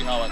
call it.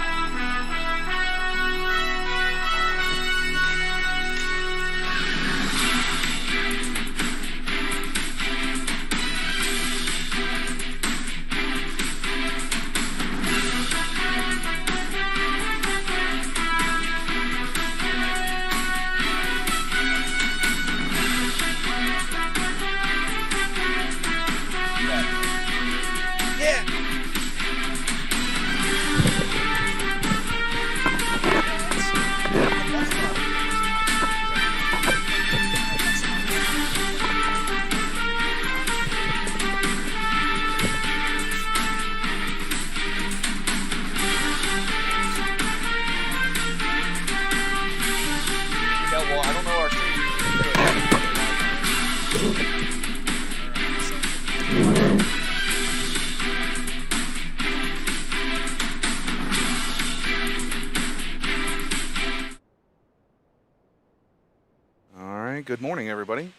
Good morning, everybody.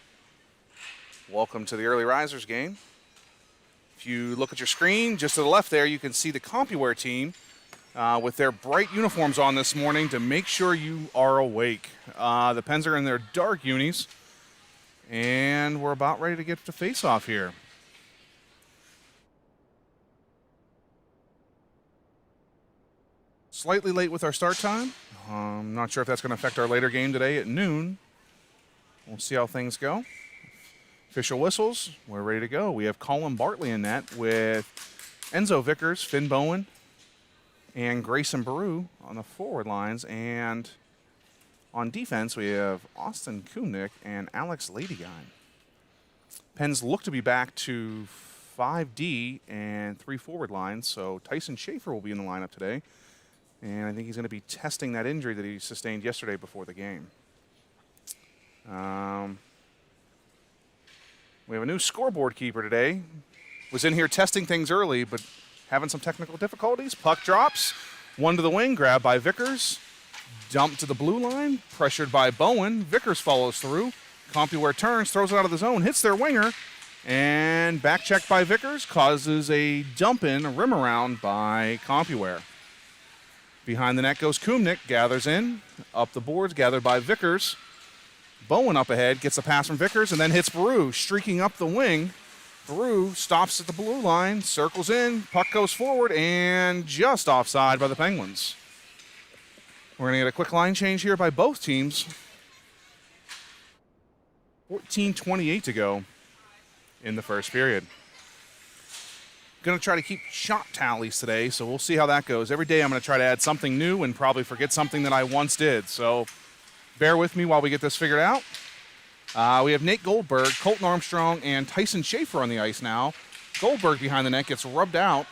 Welcome to the Early Risers game. If you look at your screen, just to the left there, you can see the Compuware team with their bright uniforms on this morning to make sure you are awake. The Pens are in their dark unis, and we're about ready to get to face-off here. Slightly late with our start time. I'm not sure if that's going to affect our later game today at noon. We'll see how things go. Official whistles. We're ready to go. We have Colin Bartley in net with Enzo Vickers, Finn Bowen, and Grayson Baru on the forward lines. And on defense, we have Austin Kumnick and Alex Ladyguy. Pens look to be back to 5D and 3 forward lines, so Tyson Schaefer will be in the lineup today. And I think he's going to be testing that injury that he sustained yesterday before the game. We have a new scoreboard keeper today. Was in here testing things early, but having some technical difficulties. Puck drops, one to the wing, grabbed by Vickers. Dumped to the blue line, pressured by Bowen. Vickers follows through. Compuware turns, throws it out of the zone, hits their winger, and back checked by Vickers, causes a dump in, a rim around by Compuware. Behind the net goes Kumnick, gathers in, up the boards, gathered by Vickers. Bowen up ahead, gets a pass from Vickers, and then hits Baru, streaking up the wing. Baru stops at the blue line, circles in, puck goes forward, and just offside by the Penguins. We're going to get a quick line change here by both teams. 14:28 to go in the first period. Going to try to keep shot tallies today, so we'll see how that goes. Every day I'm going to try to add something new and probably forget something that I once did, so bear with me while we get this figured out. We have Nate Goldberg, Colton Armstrong, and Tyson Schaefer on the ice now. Goldberg behind the net gets rubbed out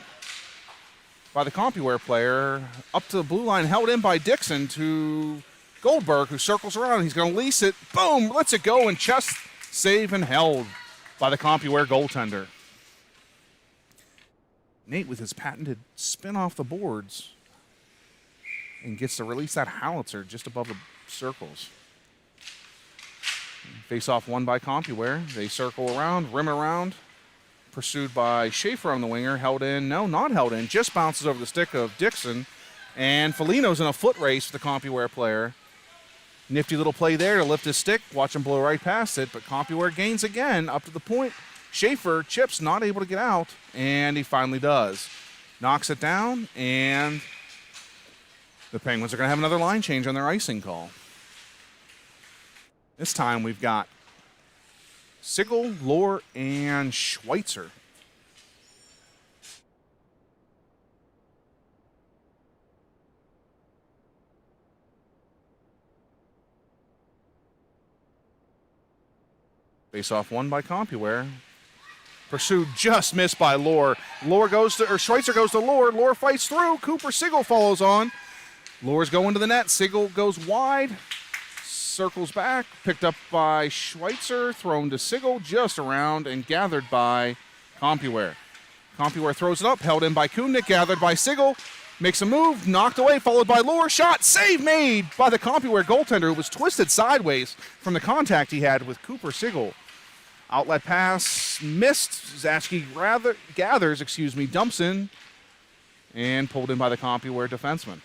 by the Compuware player. Up to the blue line, held in by Dixon to Goldberg, who circles around. He's going to lease it. Boom! Lets it go, and chest save and held by the Compuware goaltender. Nate with his patented spin off the boards and gets to release that howitzer just above the circles. Face off won by Compuware. They circle around, rim around, pursued by Schaefer on the winger, held in, no, not held in, just bounces over the stick of Dixon, and Felino's in a foot race with the Compuware player. Nifty little play there to lift his stick, watch him blow right past it, but Compuware gains again up to the point. Schaefer chips, not able to get out, and he finally does. Knocks it down, and the Penguins are going to have another line change on their icing call. This time we've got Sigel, Lohr, and Schweitzer. Face-off won by Compuware. Pursued, just missed by Lohr. Schweitzer goes to Lohr. Lohr fights through. Cooper Sigel follows on. Lohr's going to the net. Sigel goes wide. Circles back. Picked up by Schweitzer. Thrown to Sigel. Just around and gathered by Compuware. Compuware throws it up. Held in by Kumnick. Gathered by Sigel. Makes a move. Knocked away. Followed by Lohr. Shot. Save made by the Compuware goaltender, who was twisted sideways from the contact he had with Cooper Sigel. Outlet pass missed. Zatchke gathers, dumps in. and pulled in by the Compuware defenseman.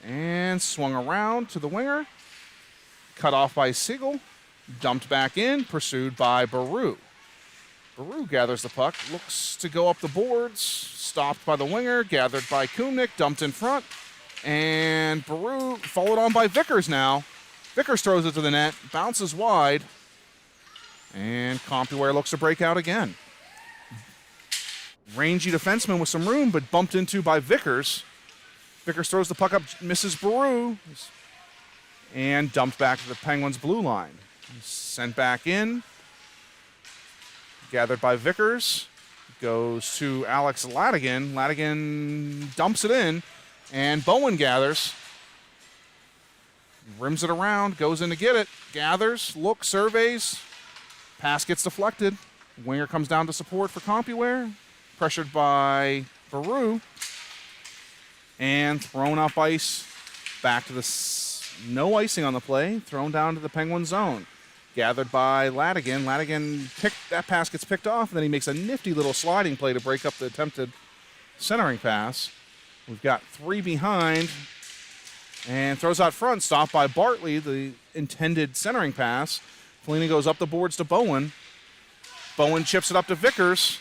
And swung around to the winger. Cut off by Siegel. Dumped back in, pursued by Baru. Baru gathers the puck, looks to go up the boards. Stopped by the winger, gathered by Kumnik, dumped in front. And Baru followed on by Vickers now. Vickers throws it to the net, bounces wide. And Compuware looks to break out again. Rangy defenseman with some room, but bumped into by Vickers. Vickers throws the puck up, misses Baru, and dumped back to the Penguins' blue line. Sent back in. Gathered by Vickers. Goes to Alex Ladigan. Ladigan dumps it in, and Bowen gathers. Rims it around, goes in to get it. Gathers, looks, surveys. Pass gets deflected. Winger comes down to support for Compuware. Pressured by Baru. And thrown off ice. Back to the no icing on the play. Thrown down to the Penguin zone. Gathered by Ladigan. That pass gets picked off, and then he makes a nifty little sliding play to break up the attempted centering pass. We've got 3 behind. And throws out front, stopped by Bartley, the intended centering pass. Foligno goes up the boards to Bowen. Bowen chips it up to Vickers.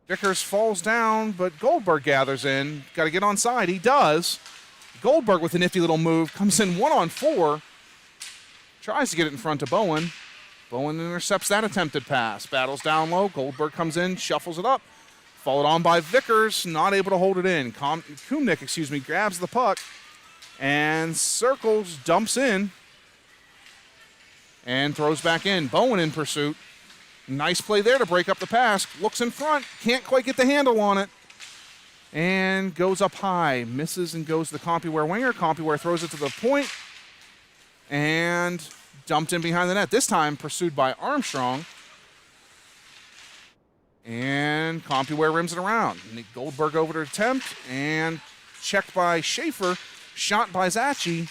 Vickers falls down, but Goldberg gathers in. Got to get onside. He does. Goldberg with a nifty little move. Comes in 1-on-4. Tries to get it in front to Bowen. Bowen intercepts that attempted pass. Battles down low. Goldberg comes in, shuffles it up. Followed on by Vickers, not able to hold it in. Kumnik, grabs the puck and circles, dumps in, and throws back in. Bowen in pursuit. Nice play there to break up the pass. Looks in front, can't quite get the handle on it, and goes up high. Misses and goes to the Compuware winger. Compuware throws it to the point and dumped in behind the net. This time pursued by Armstrong. And Compuware rims it around. Nick Goldberg over to attempt, and checked by Schaefer, shot by Zachi,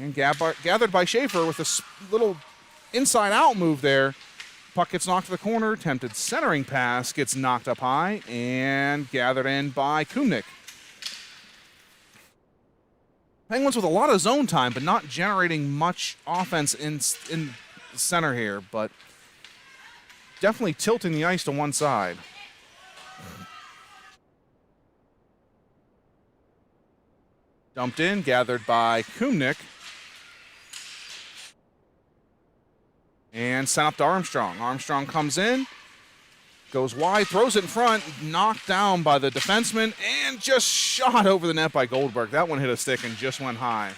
and gathered by Schaefer with a little inside-out move there. Puck gets knocked to the corner, attempted centering pass, gets knocked up high, and gathered in by Kumnik. Penguins with a lot of zone time, but not generating much offense in center here, but definitely tilting the ice to one side. Dumped in, gathered by Kumnik. And sent up to Armstrong. Armstrong comes in, goes wide, throws it in front, knocked down by the defenseman, and just shot over the net by Goldberg. That one hit a stick and just went high.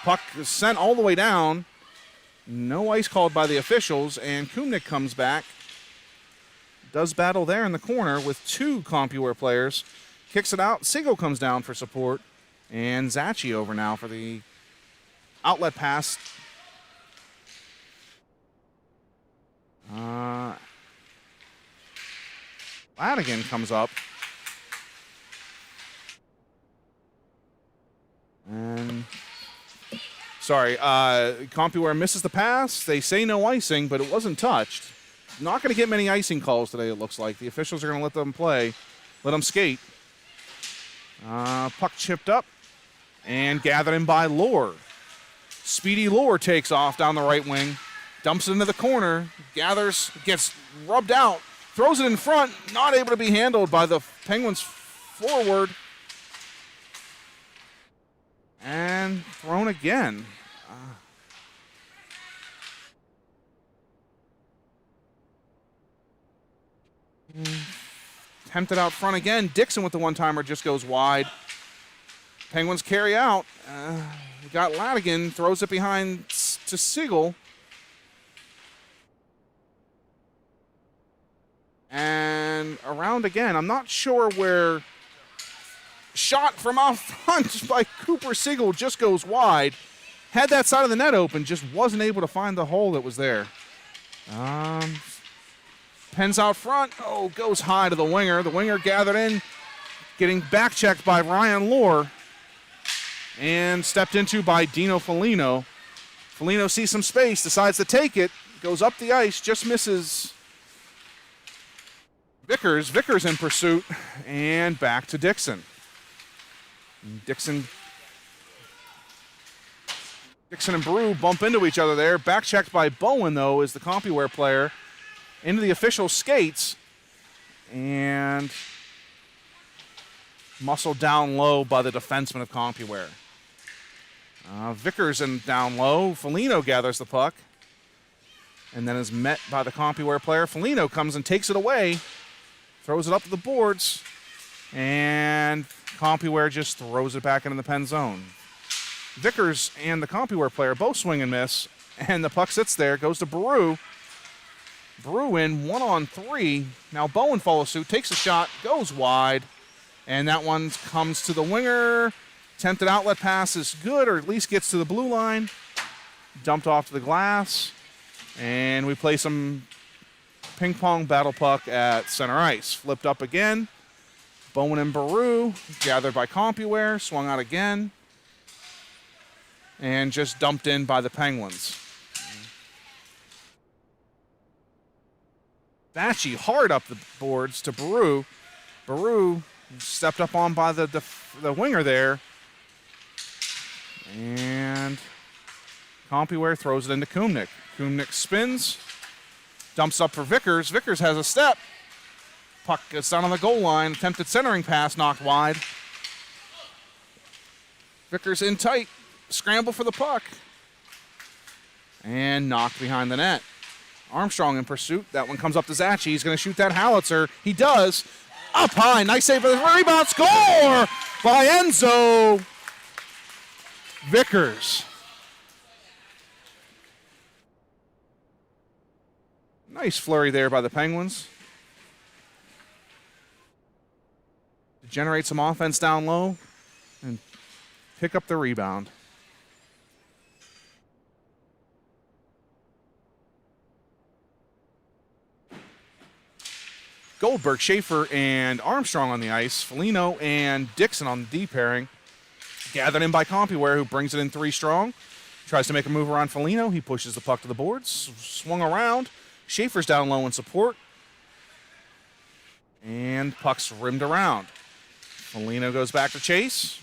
Puck sent all the way down. No ice called by the officials, and Kumnik comes back. Does battle there in the corner with 2 Compuware players. Kicks it out. Siegel comes down for support. And Zachi over now for the outlet pass. Ladigan comes up. And Compuware misses the pass. They say no icing, but it wasn't touched. Not going to get many icing calls today, it looks like. The officials are going to let them play, let them skate. Puck chipped up and gathered in by Lohr. Speedy Lohr takes off down the right wing, dumps it into the corner, gathers, gets rubbed out, throws it in front, not able to be handled by the Penguins forward. And thrown again. Tempted out front again. Dixon with the one-timer just goes wide. Penguins carry out. We got Ladigan, throws it behind to Siegel. And around again. I'm not sure where. Shot from off front by Cooper Siegel just goes wide. Had that side of the net open, just wasn't able to find the hole that was there. Pens out front. Oh, goes high to the winger. The winger gathered in. getting back checked by Ryan Lohr and stepped into by Dino Foligno. Foligno sees some space, decides to take it, goes up the ice, just misses Vickers. Vickers in pursuit, and back to Dixon. Dixon and Brew bump into each other there. Back checked by Bowen, though, is the Compuware player into the official skates, and muscled down low by the defenseman of Compuware. Vickers in down low. Foligno gathers the puck and then is met by the Compuware player. Foligno comes and takes it away, throws it up to the boards, and Compuware just throws it back into the pen zone. Vickers and the Compuware player both swing and miss, and the puck sits there, goes to Brew. Brew in 1-on-3. Now Bowen follows suit, takes a shot, goes wide, and that one comes to the winger. Attempted outlet pass is good, or at least gets to the blue line. Dumped off to the glass, and we play some ping pong battle puck at center ice. Flipped up again. Bowen and Brew, gathered by Compuware, swung out again, and just dumped in by the Penguins. Batchy hard up the boards to Brew. Brew stepped up on by the winger there, and Compuware throws it into Kumnik. Kumnik spins, dumps up for Vickers. Vickers has a step. Puck gets down on the goal line. Attempted centering pass knocked wide. Vickers in tight. Scramble for the puck. And knocked behind the net. Armstrong in pursuit. That one comes up to Zachy. He's going to shoot that howitzer. He does. Up high. Nice save for the rebound. Score by Enzo Vickers. Nice flurry there by the Penguins. To generate some offense down low and pick up the rebound. Goldberg, Schaefer, and Armstrong on the ice. Foligno and Dixon on the D pairing. Gathered in by Compuware, who brings it in 3 strong. Tries to make a move around Foligno. He pushes the puck to the boards. Swung around. Schaefer's down low in support. And puck's rimmed around. Foligno goes back to chase.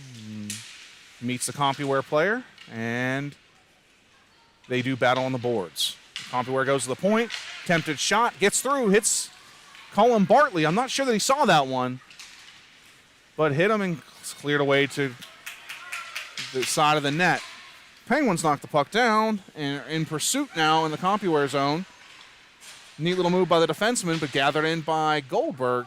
Meets the Compuware player. And they do battle on the boards. Compuware goes to the point. Attempted shot. Gets through. Hits Colin Bartley. I'm not sure that he saw that one, but hit him and cleared away to the side of the net. Penguins knock the puck down and are in pursuit now in the Compuware zone. Neat little move by the defenseman, but gathered in by Goldberg.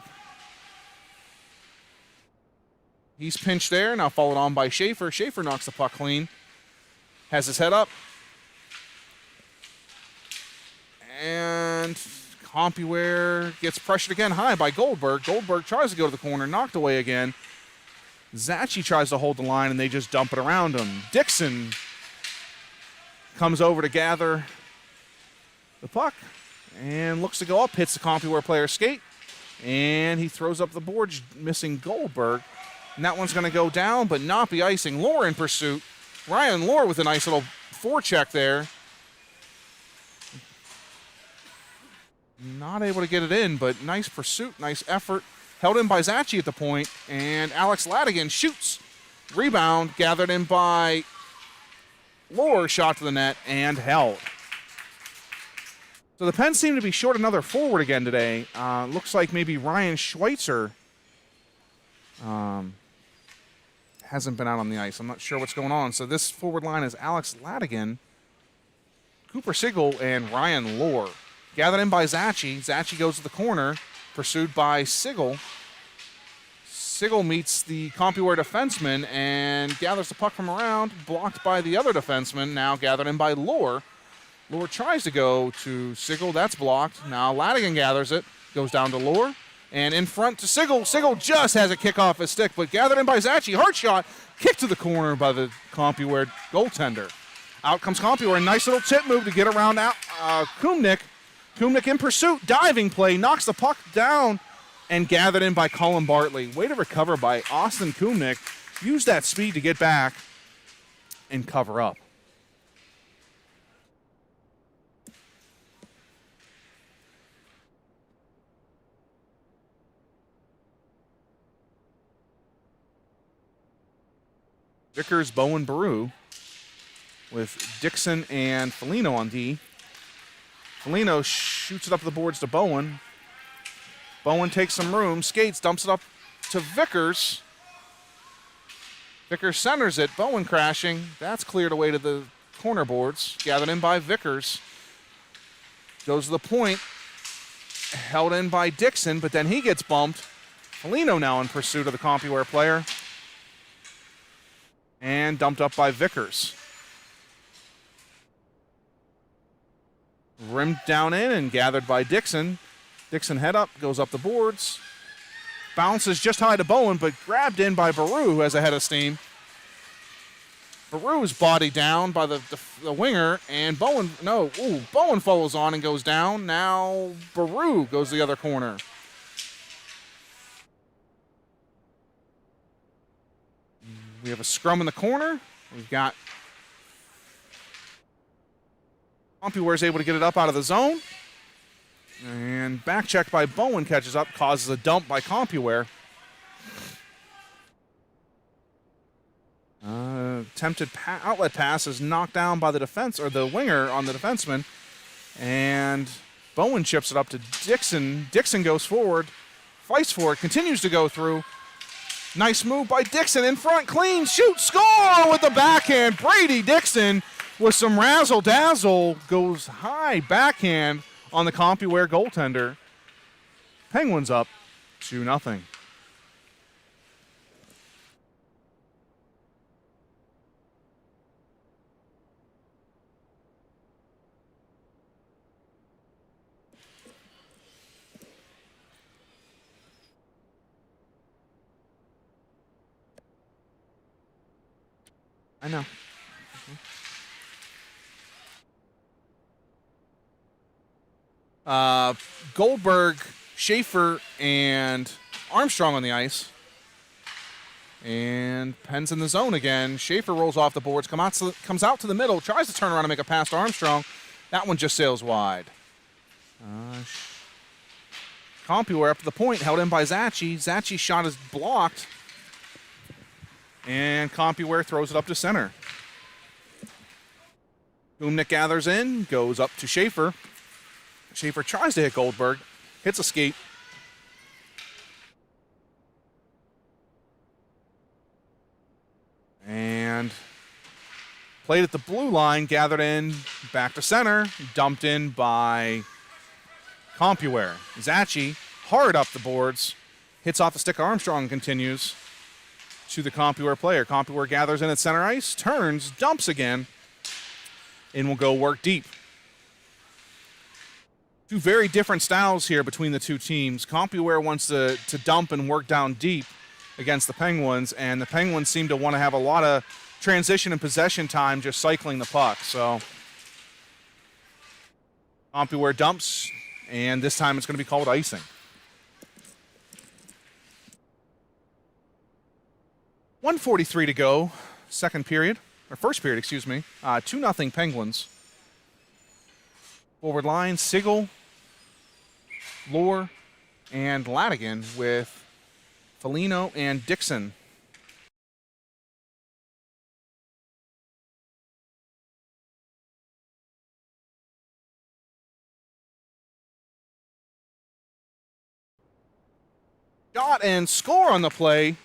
He's pinched there, now followed on by Schaefer. Schaefer knocks the puck clean. Has his head up. And Compuware gets pressured again high by Goldberg. Goldberg tries to go to the corner, knocked away again. Zachy tries to hold the line, and they just dump it around him. Dixon comes over to gather the puck and looks to go up, hits the Compuware player's skate, and he throws up the boards, missing Goldberg. And that one's going to go down, but not be icing. Lohr in pursuit. Ryan Lohr with a nice little forecheck there. Not able to get it in, but nice pursuit, nice effort. Held in by Zachy at the point, and Alex Ladigan shoots. Rebound, gathered in by Lohr, shot to the net, and held. So the Pens seem to be short another forward again today. Looks like maybe Ryan Schweitzer hasn't been out on the ice. I'm not sure what's going on. So this forward line is Alex Ladigan, Cooper Sigel, and Ryan Lohr. Gathered in by Zachy. Zachy goes to the corner, pursued by Sigel. Sigel meets the Compuware defenseman and gathers the puck from around, blocked by the other defenseman, now gathered in by Lohr. Lohr tries to go to Sigel. That's blocked. Now Ladigan gathers it, goes down to Lohr, and in front to Sigel. Sigel just has a kick off his stick, but gathered in by Zachy. Hard shot, kicked to the corner by the Compuware goaltender. Out comes Compuware. Nice little tip move to get around Kumnik. Kumnik in pursuit, diving play, knocks the puck down and gathered in by Colin Bartley. Way to recover by Austin Kumnick. Use that speed to get back and cover up. Vickers, Bowen, Baru with Dixon and Foligno on D. Foligno shoots it up the boards to Bowen. Bowen takes some room, skates, dumps it up to Vickers. Vickers centers it. Bowen crashing. That's cleared away to the corner boards. Gathered in by Vickers. Goes to the point. Held in by Dixon, but then he gets bumped. Foligno now in pursuit of the Compuware player. And dumped up by Vickers. Rimmed down in and gathered by Dixon. Dixon head up, goes up the boards. Bounces just high to Bowen, but grabbed in by Baru, who has a head of steam. Baru's body down by the winger, and Bowen follows on and goes down. Now Baru goes the other corner. We have a scrum in the corner. We've got Compuware's able to get it up out of the zone. And back check by Bowen catches up, causes a dump by Compuware. Attempted outlet pass is knocked down by the defense, or the winger on the defenseman. And Bowen chips it up to Dixon. Dixon goes forward, fights for it, continues to go through. Nice move by Dixon in front, clean, shoot, score with the backhand. Brady Dixon with some razzle-dazzle goes high backhand on the Compuware goaltender. Penguins up 2-0. I know. Goldberg, Schaefer, and Armstrong on the ice. And Penn's in the zone again. Schaefer rolls off the boards, comes out to the middle, tries to turn around and make a pass to Armstrong. That one just sails wide. Compuware up to the point, held in by Zachy. Zachy's shot is blocked. And Compuware throws it up to center. Kumnick gathers in, goes up to Schaefer. Schaefer tries to hit Goldberg, hits a skate. And played at the blue line, gathered in, back to center, dumped in by Compuware. Zachy, hard up the boards, hits off the stick of Armstrong and continues to the Compuware player. Compuware gathers in at center ice, turns, dumps again, and will go work deep. Two very different styles here between the two teams. Compuware wants to dump and work down deep against the Penguins, and the Penguins seem to want to have a lot of transition and possession time just cycling the puck. So Compuware dumps, and this time it's going to be called icing. .143 to go, first period, 2-0 Penguins. Forward line, Sigel, Lohr, and Ladigan with Foligno and Dixon. Shot and score on the play.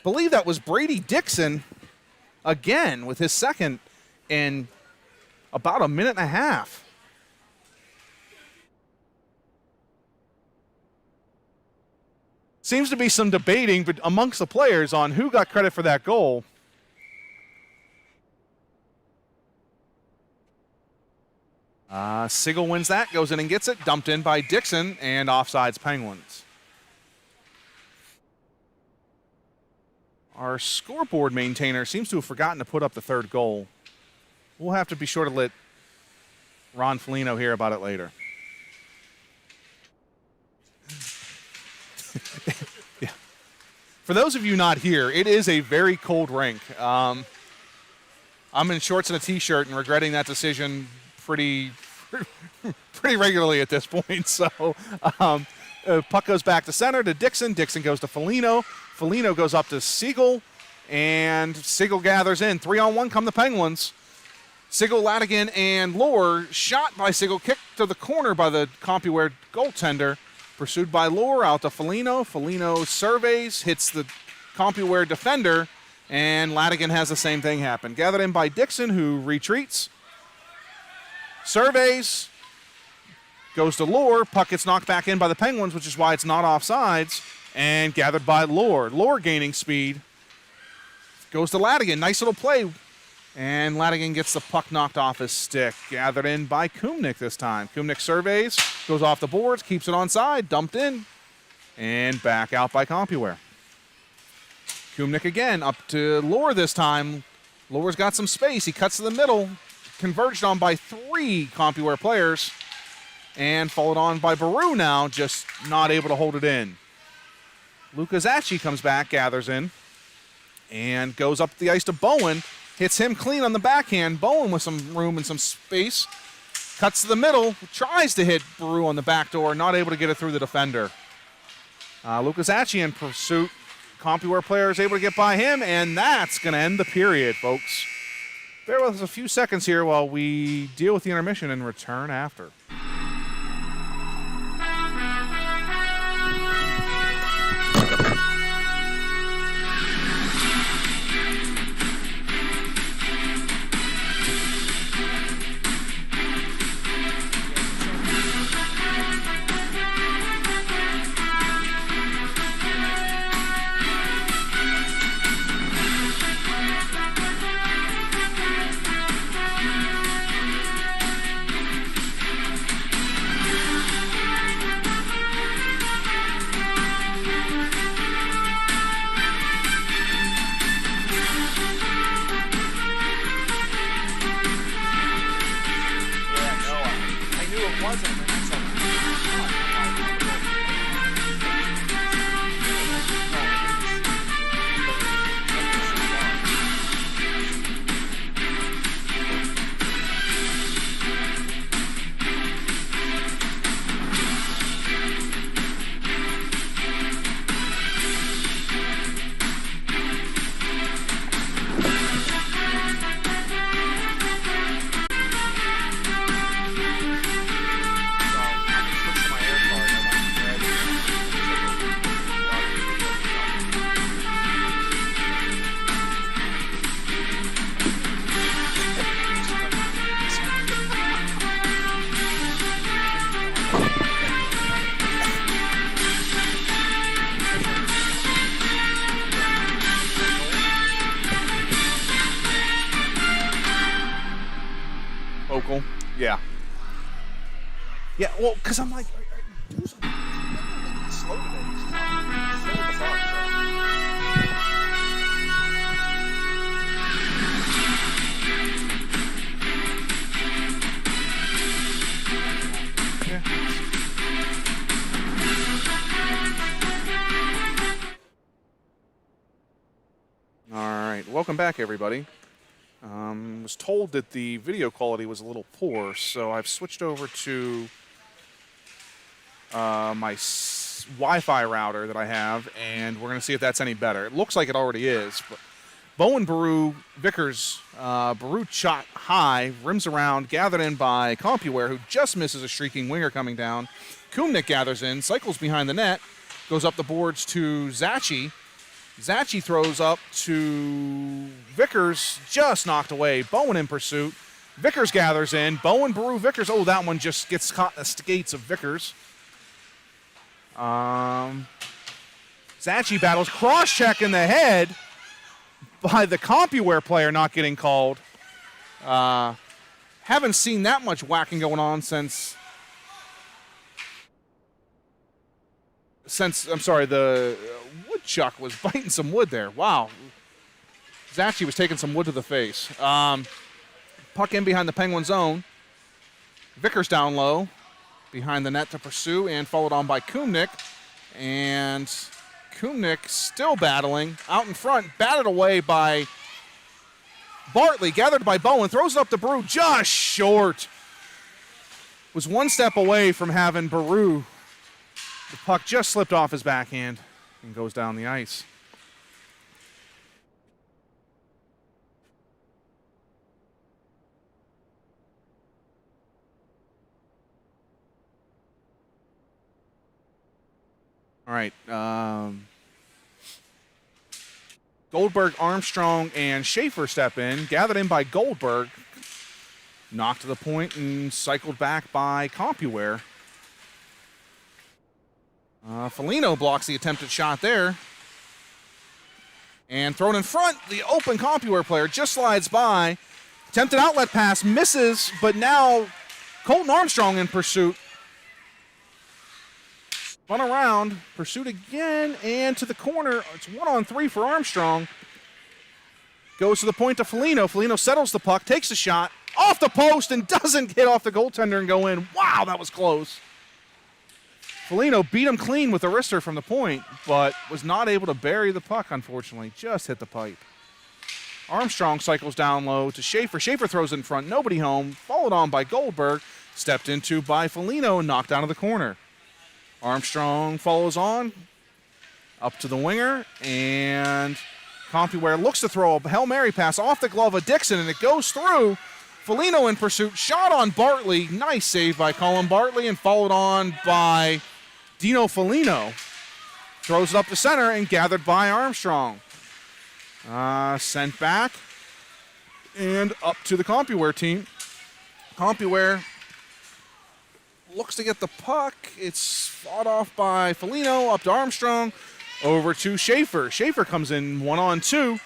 Believe that was Brady Dixon again with his second in about a minute and a half. Seems to be some debating but amongst the players on who got credit for that goal. Sigel wins that, goes in and gets it, dumped in by Dixon, and offsides Penguins. Our scoreboard maintainer seems to have forgotten to put up the third goal. We'll have to be sure to let Ron Foligno hear about it later. Yeah. For those of you not here, it is a very cold rink. I'm in shorts and a t-shirt and regretting that decision pretty regularly at this point. So puck goes back to center to Dixon. Dixon goes to Foligno. Foligno goes up to Siegel, and Siegel gathers in. 3-on-1 come the Penguins. Siegel, Ladigan, and Lohr. Shot by Siegel, kicked to the corner by the Compuware goaltender. Pursued by Lohr, out to Foligno. Foligno surveys, hits the Compuware defender, and Ladigan has the same thing happen. Gathered in by Dixon, who retreats. Surveys, goes to Lohr. Puck gets knocked back in by the Penguins, which is why it's not offsides, and gathered by Lohr. Lohr gaining speed. Goes to Ladigan. Nice little play. And Ladigan gets the puck knocked off his stick. Gathered in by Kumnik this time. Kumnik surveys, goes off the boards, keeps it onside, dumped in, and back out by Compuware. Kumnik again, up to Lohr this time. Lohr's got some space. He cuts to the middle, converged on by 3 Compuware players, and followed on by Baru now, just not able to hold it in. Luka Zacci comes back, gathers in, and goes up the ice to Bowen. Hits him clean on the backhand. Bowen with some room and some space. Cuts to the middle. Tries to hit Baru on the back door. Not able to get it through the defender. Luka Zacci in pursuit. Compuware player is able to get by him, and that's going to end the period, folks. Bear with us a few seconds here while we deal with the intermission and return after. Vocal. Yeah. Yeah, well, because I'm like, do something. Slow today. Slow with the fuck, Yeah. All right, welcome back, everybody. Was told that the video quality was a little poor, so I've switched over to my Wi-Fi router that I have, and we're going to see if that's any better. It looks like it already is. But Bowen, Baru, Vickers, Baru shot high, rims around, gathered in by Compuware, who just misses a streaking winger coming down. Kumnik gathers in, cycles behind the net, goes up the boards to Zacci. Zacci throws up to Vickers, just knocked away. Bowen in pursuit. Vickers gathers in. Bowen, Baru, Vickers. Oh, that one just gets caught in the skates of Vickers. Zacci battles. Cross-check in the head by the Compuware player, not getting called. Haven't seen that much whacking going on since the woodchuck was biting some wood there. Wow. Zacci was taking some wood to the face. Puck in behind the Penguin zone. Vickers down low. Behind the net to pursue and followed on by Kumnik. And Kumnik still battling. Out in front, batted away by Bartley, gathered by Bowen, throws it up to Baru, just short. Was one step away from having Baru. The puck just slipped off his backhand and goes down the ice. All right. Goldberg, Armstrong, and Schaefer step in. Gathered in by Goldberg. Knocked to the point and cycled back by Compuware. Foligno blocks the attempted shot there. And thrown in front, the open Compuware player just slides by. Attempted outlet pass, misses, but now Colton Armstrong in pursuit. Spun around, pursuit again, and to the corner. It's 1-on-3 for Armstrong. Goes to the point to Foligno. Foligno settles the puck, takes a shot, off the post, and doesn't get off the goaltender and go in. Wow, that was close. Foligno beat him clean with a wrister from the point, but was not able to bury the puck, unfortunately. Just hit the pipe. Armstrong cycles down low to Schaefer. Schaefer throws it in front, nobody home. Followed on by Goldberg. Stepped into by Foligno and knocked out of the corner. Armstrong follows on, up to the winger, and Compuware looks to throw a Hail Mary pass off the glove of Dixon, and it goes through. Foligno in pursuit, shot on Bartley. Nice save by Colin Bartley, and followed on by Dino Foligno. Throws it up the center and gathered by Armstrong. Sent back and up to the Compuware team. Compuware looks to get the puck. It's fought off by Foligno, up to Armstrong, over to Schaefer. Schaefer comes in 1-on-2,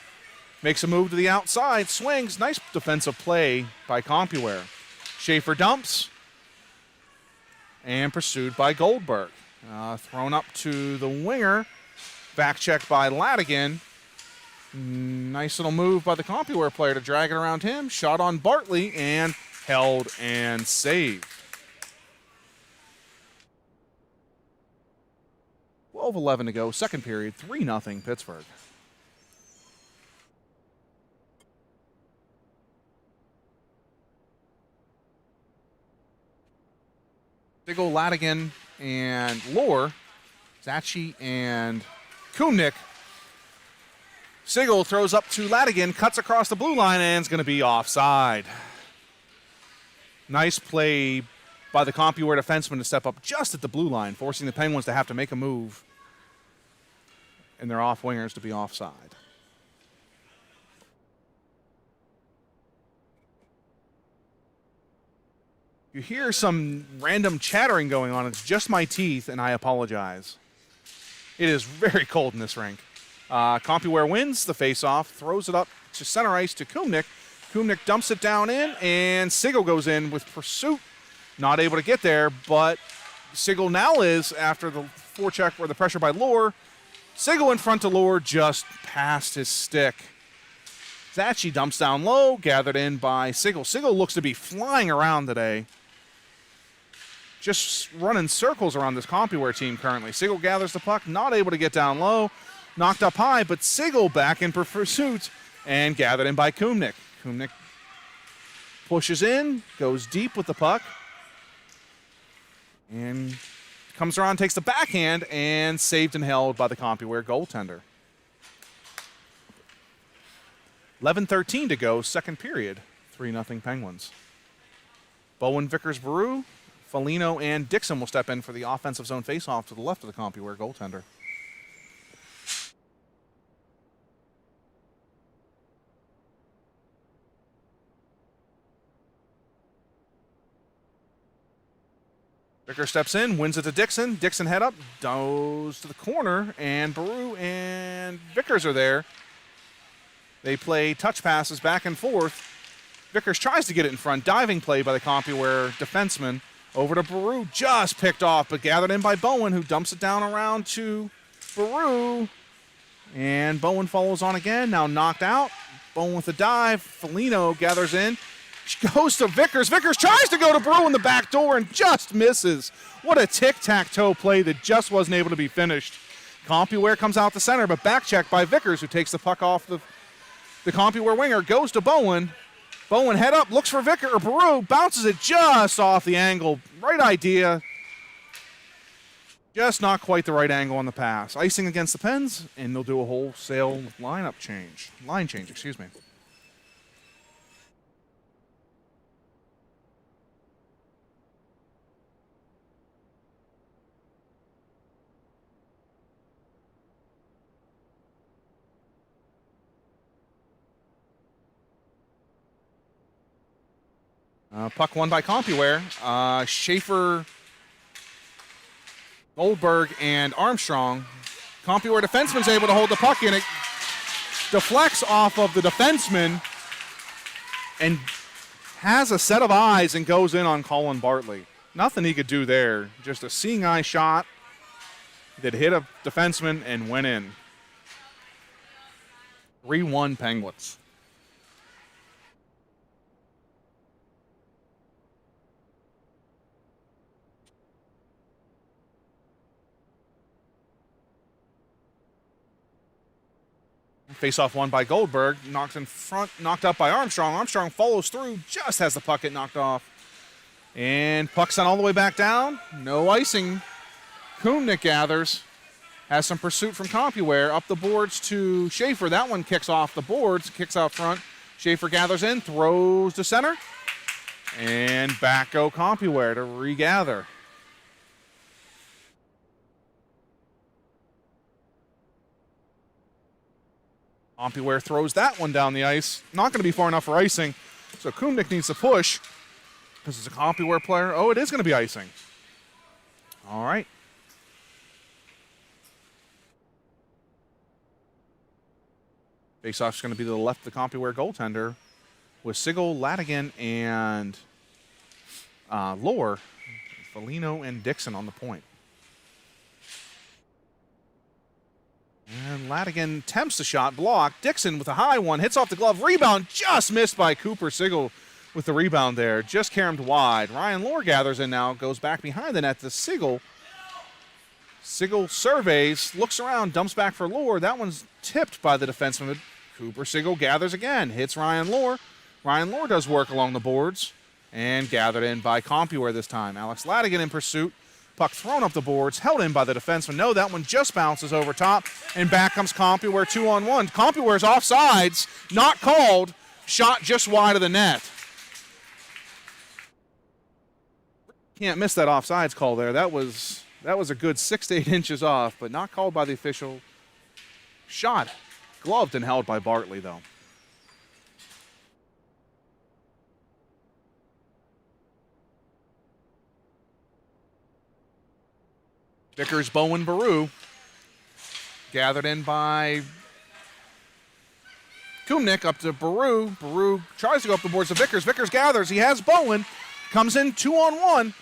makes a move to the outside, swings. Nice defensive play by Compuware. Schaefer dumps, and pursued by Goldberg. Thrown up to the winger, back checked by Ladigan. Nice little move by the Compuware player to drag it around him. Shot on Bartley, and held and saved. 12:11 to go, second period, 3-0 Pittsburgh. Sigel, Ladigan, and Lohr, Zachi, and Kumnik. Sigel throws up to Ladigan, cuts across the blue line, and is going to be offside. Nice play by the Compuware defenseman to step up just at the blue line, forcing the Penguins to have to make a move and their off-wingers to be offside. You hear some random chattering going on. It's just my teeth, and I apologize. It is very cold in this rink. Compuware wins the face-off, throws it up to center ice to Kumnik. Kumnik dumps it down in, and Sigel goes in with pursuit. Not able to get there, but Sigel now is, after the forecheck or the pressure by Lohr. Sigel in front to Lohr, just past his stick. Zachi dumps down low, gathered in by Sigel. Sigel looks to be flying around today. Just running circles around this Compuware team currently. Sigel gathers the puck, not able to get down low. Knocked up high, but Sigel back in pursuit and gathered in by Kumnik. Kumnik pushes in, goes deep with the puck, and comes around, takes the backhand, and saved and held by the Compuware goaltender. 11:13 to go, second period. 3-0 Penguins. Bowen, Vickers, Baru, Foligno, and Dixon will step in for the offensive zone faceoff to the left of the Compuware goaltender. Vickers steps in, wins it to Dixon. Dixon head up, goes to the corner, and Baru and Vickers are there. They play touch passes back and forth. Vickers tries to get it in front. Diving play by the Compuware defenseman. Over to Baru, just picked off, but gathered in by Bowen, who dumps it down around to Baru. And Bowen follows on again, now knocked out. Bowen with a dive. Foligno gathers in. Goes to Vickers. Vickers tries to go to Baru in the back door and just misses. What a tic-tac-toe play that just wasn't able to be finished. Compuware comes out the center, but back check by Vickers, who takes the puck off the Compuware winger, goes to Bowen. Bowen head up, looks for Baru, bounces it just off the angle. Right idea. Just not quite the right angle on the pass. Icing against the Pens, and they'll do a wholesale line change, excuse me. Puck won by Compuware. Schaefer, Goldberg, and Armstrong. Compuware defenseman's able to hold the puck in. It deflects off of the defenseman and has a set of eyes and goes in on Colin Bartley. Nothing he could do there. Just a seeing eye shot that hit a defenseman and went in. 3-1 Penguins. Face-off won by Goldberg, knocked in front, knocked up by Armstrong. Armstrong follows through, just has the puck get knocked off. And puck sent all the way back down. No icing. Kumnick gathers, has some pursuit from Compuware. Up the boards to Schaefer. That one kicks off the boards, kicks out front. Schaefer gathers in, throws to center. And back go Compuware to regather. Compuware throws that one down the ice. Not going to be far enough for icing. So Kumnick needs to push. This is a Compuware player. Oh, it is going to be icing. All right. Faceoff's going to be to the left of the Compuware goaltender with Sigel, Ladigan, and Lohr, Foligno, and Dixon on the point. And Ladigan attempts the shot, blocked. Dixon with a high one, hits off the glove, rebound, just missed by Cooper. Sigel with the rebound there, just caromed wide. Ryan Lohr gathers in now, goes back behind the net to Sigel. Sigel surveys, looks around, dumps back for Lohr. That one's tipped by the defenseman. Cooper Sigel gathers again, hits Ryan Lohr. Ryan Lohr does work along the boards and gathered in by Compuware this time. Alex Ladigan in pursuit. Puck thrown up the boards, held in by the defenseman. No, that one just bounces over top, and back comes Compuware 2-on-1. Compuware's offsides, not called, shot just wide of the net. Can't miss that offsides call there. That was a good 6 to 8 inches off, but not called by the official. Shot, gloved and held by Bartley, though. Vickers, Bowen, Baru. Gathered in by Kumnick up to Baru. Baru tries to go up the boards to Vickers. Vickers gathers. He has Bowen. Comes in 2-on-1.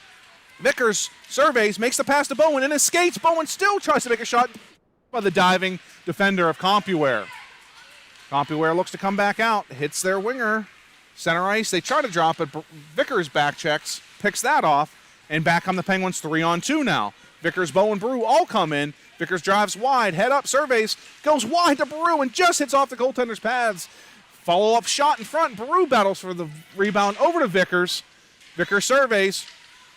Vickers surveys, makes the pass to Bowen and escapes. Bowen still tries to make a shot by the diving defender of Compuware. Compuware looks to come back out. Hits their winger. Center ice. They try to drop it. Vickers back checks. Picks that off. And back on the Penguins 3-on-2 now. Vickers, Bowen, Baru all come in. Vickers drives wide, head up, surveys, goes wide to Baru and just hits off the goaltender's pads. Follow-up shot in front. Baru battles for the rebound over to Vickers. Vickers surveys,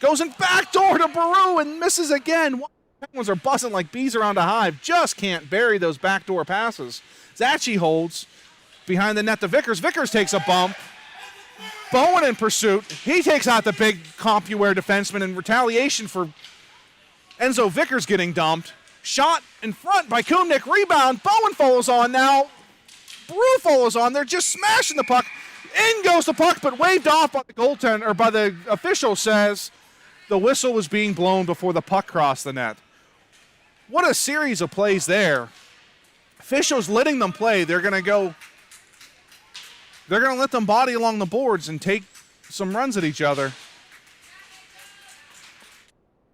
goes in backdoor to Baru and misses again. Penguins are buzzing like bees around a hive. Just can't bury those backdoor passes. Zachi holds behind the net to Vickers. Vickers takes a bump. Bowen in pursuit. He takes out the big Compuware defenseman in retaliation for Enzo Vickers getting dumped. Shot in front by Kumnick. Rebound. Bowen follows on now. Baru follows on. They're just smashing the puck. In goes the puck, but waved off by the goaltender, or by the official, says the whistle was being blown before the puck crossed the net. What a series of plays there. Officials letting them play. They're going to let them body along the boards and take some runs at each other.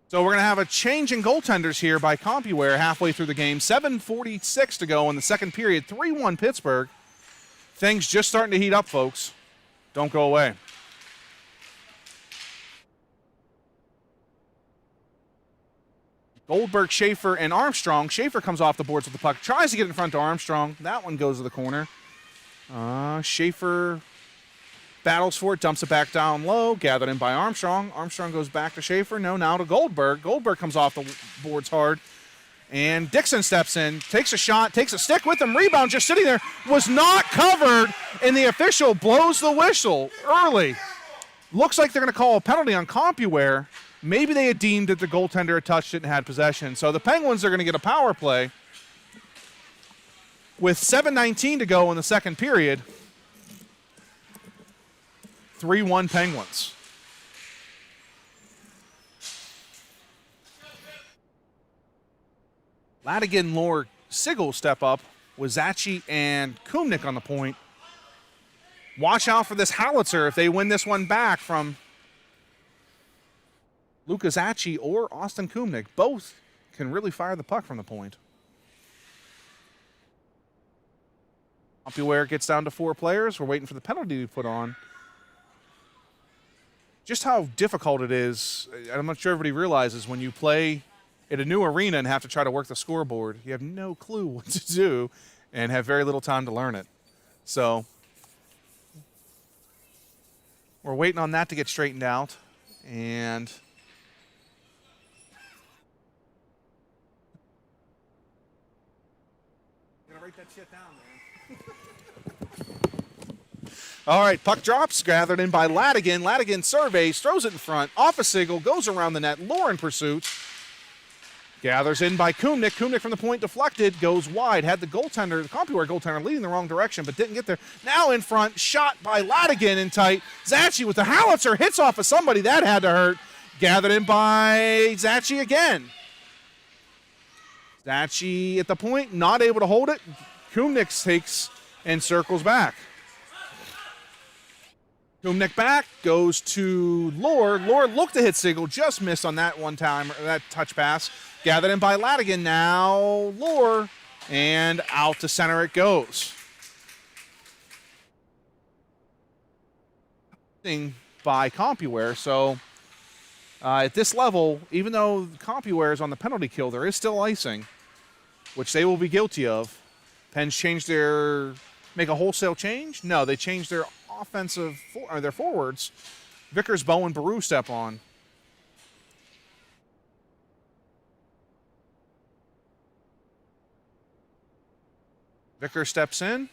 So we're going to have a change in goaltenders here by Compuware halfway through the game. 7:46 to go in the second period. 3-1 Pittsburgh. Things just starting to heat up, folks. Don't go away. Goldberg, Schaefer, and Armstrong. Schaefer comes off the boards with the puck, tries to get in front to Armstrong. That one goes to the corner. Schaefer battles for it, dumps it back down low, gathered in by Armstrong. Armstrong goes back to Schaefer. No, now to Goldberg. Goldberg comes off the boards hard. And Dixon steps in, takes a shot, takes a stick with him, rebound just sitting there, was not covered, and the official blows the whistle early. Looks like they're going to call a penalty on Compuware. Maybe they had deemed that the goaltender had touched it and had possession. So the Penguins are going to get a power play with 7:19 to go in the second period. 3-1 Penguins. Ladigan, Lohr, Sigel step up with Zachi and Kumnik on the point. Watch out for this howitzer if they win this one back from Luka Zachi or Austin Kumnik. Both can really fire the puck from the point. Compuware gets down to 4 players. We're waiting for the penalty to be put on. Just how difficult it is, I'm not sure everybody realizes when you play at a new arena and have to try to work the scoreboard, you have no clue what to do and have very little time to learn it. So we're waiting on that to get straightened out. And I'm gonna write that shit down, man. All right, puck drops, gathered in by Ladigan. Ladigan surveys, throws it in front, off a Sigel, goes around the net. Lohr in pursuit. Gathers in by Kumnik. Kumnik from the point deflected, goes wide. Had the goaltender, the Compuware goaltender, leading the wrong direction, but didn't get there. Now in front, shot by Ladigan in tight. Zachi with the howitzer, hits off of somebody. That had to hurt. Gathered in by Zachi again. Zachi at the point, not able to hold it. Kumnik takes and circles back. Kumnik back, goes to Lohr. Lohr looked to hit Sigel, just missed on that one time, that touch pass. Gathered in by Ladigan, now Lohr, and out to center it goes. By Compuware, so at this level, even though Compuware is on the penalty kill, there is still icing, which they will be guilty of. Pens changed make a wholesale change? No, they changed their offensive, or their forwards. Vickers, Bowen, Baru step on. Vickers steps in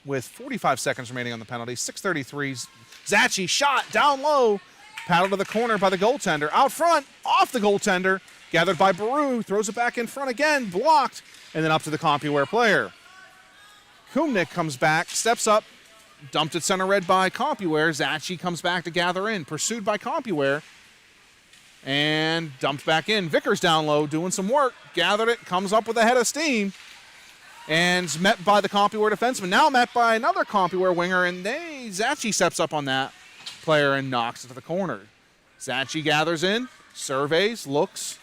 with 45 seconds remaining on the penalty. 6:33. Zachi shot down low. Paddled to the corner by the goaltender. Out front, off the goaltender. Gathered by Baru. Throws it back in front again. Blocked. And then up to the Compuware player. Kumnik comes back, steps up. Dumped at center red by Compuware. Zachi comes back to gather in. Pursued by Compuware. And dumped back in. Vickers down low doing some work. Gathered it. Comes up with a head of steam. And met by the Compuware defenseman. Now met by another Compuware winger. And Zachi steps up on that player and knocks it to the corner. Zachi gathers in. Surveys. Looks.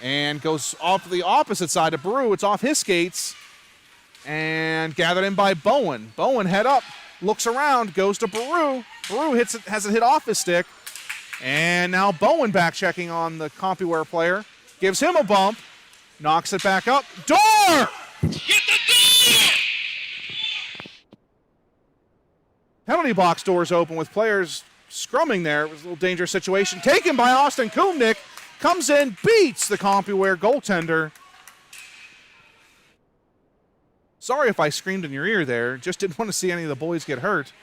And goes off the opposite side of Baru. It's off his skates. And gathered in by Bowen. Bowen head up. Looks around, goes to Baru. Baru has it hit off his stick. And now Bowen back checking on the Compuware player. Gives him a bump. Knocks it back up. Door! Get the door! Penalty box doors open with players scrumming there. It was a little dangerous situation. Taken by Austin Kumnik. Comes in, beats the Compuware goaltender. Sorry if I screamed in your ear there. Just didn't want to see any of the boys get hurt.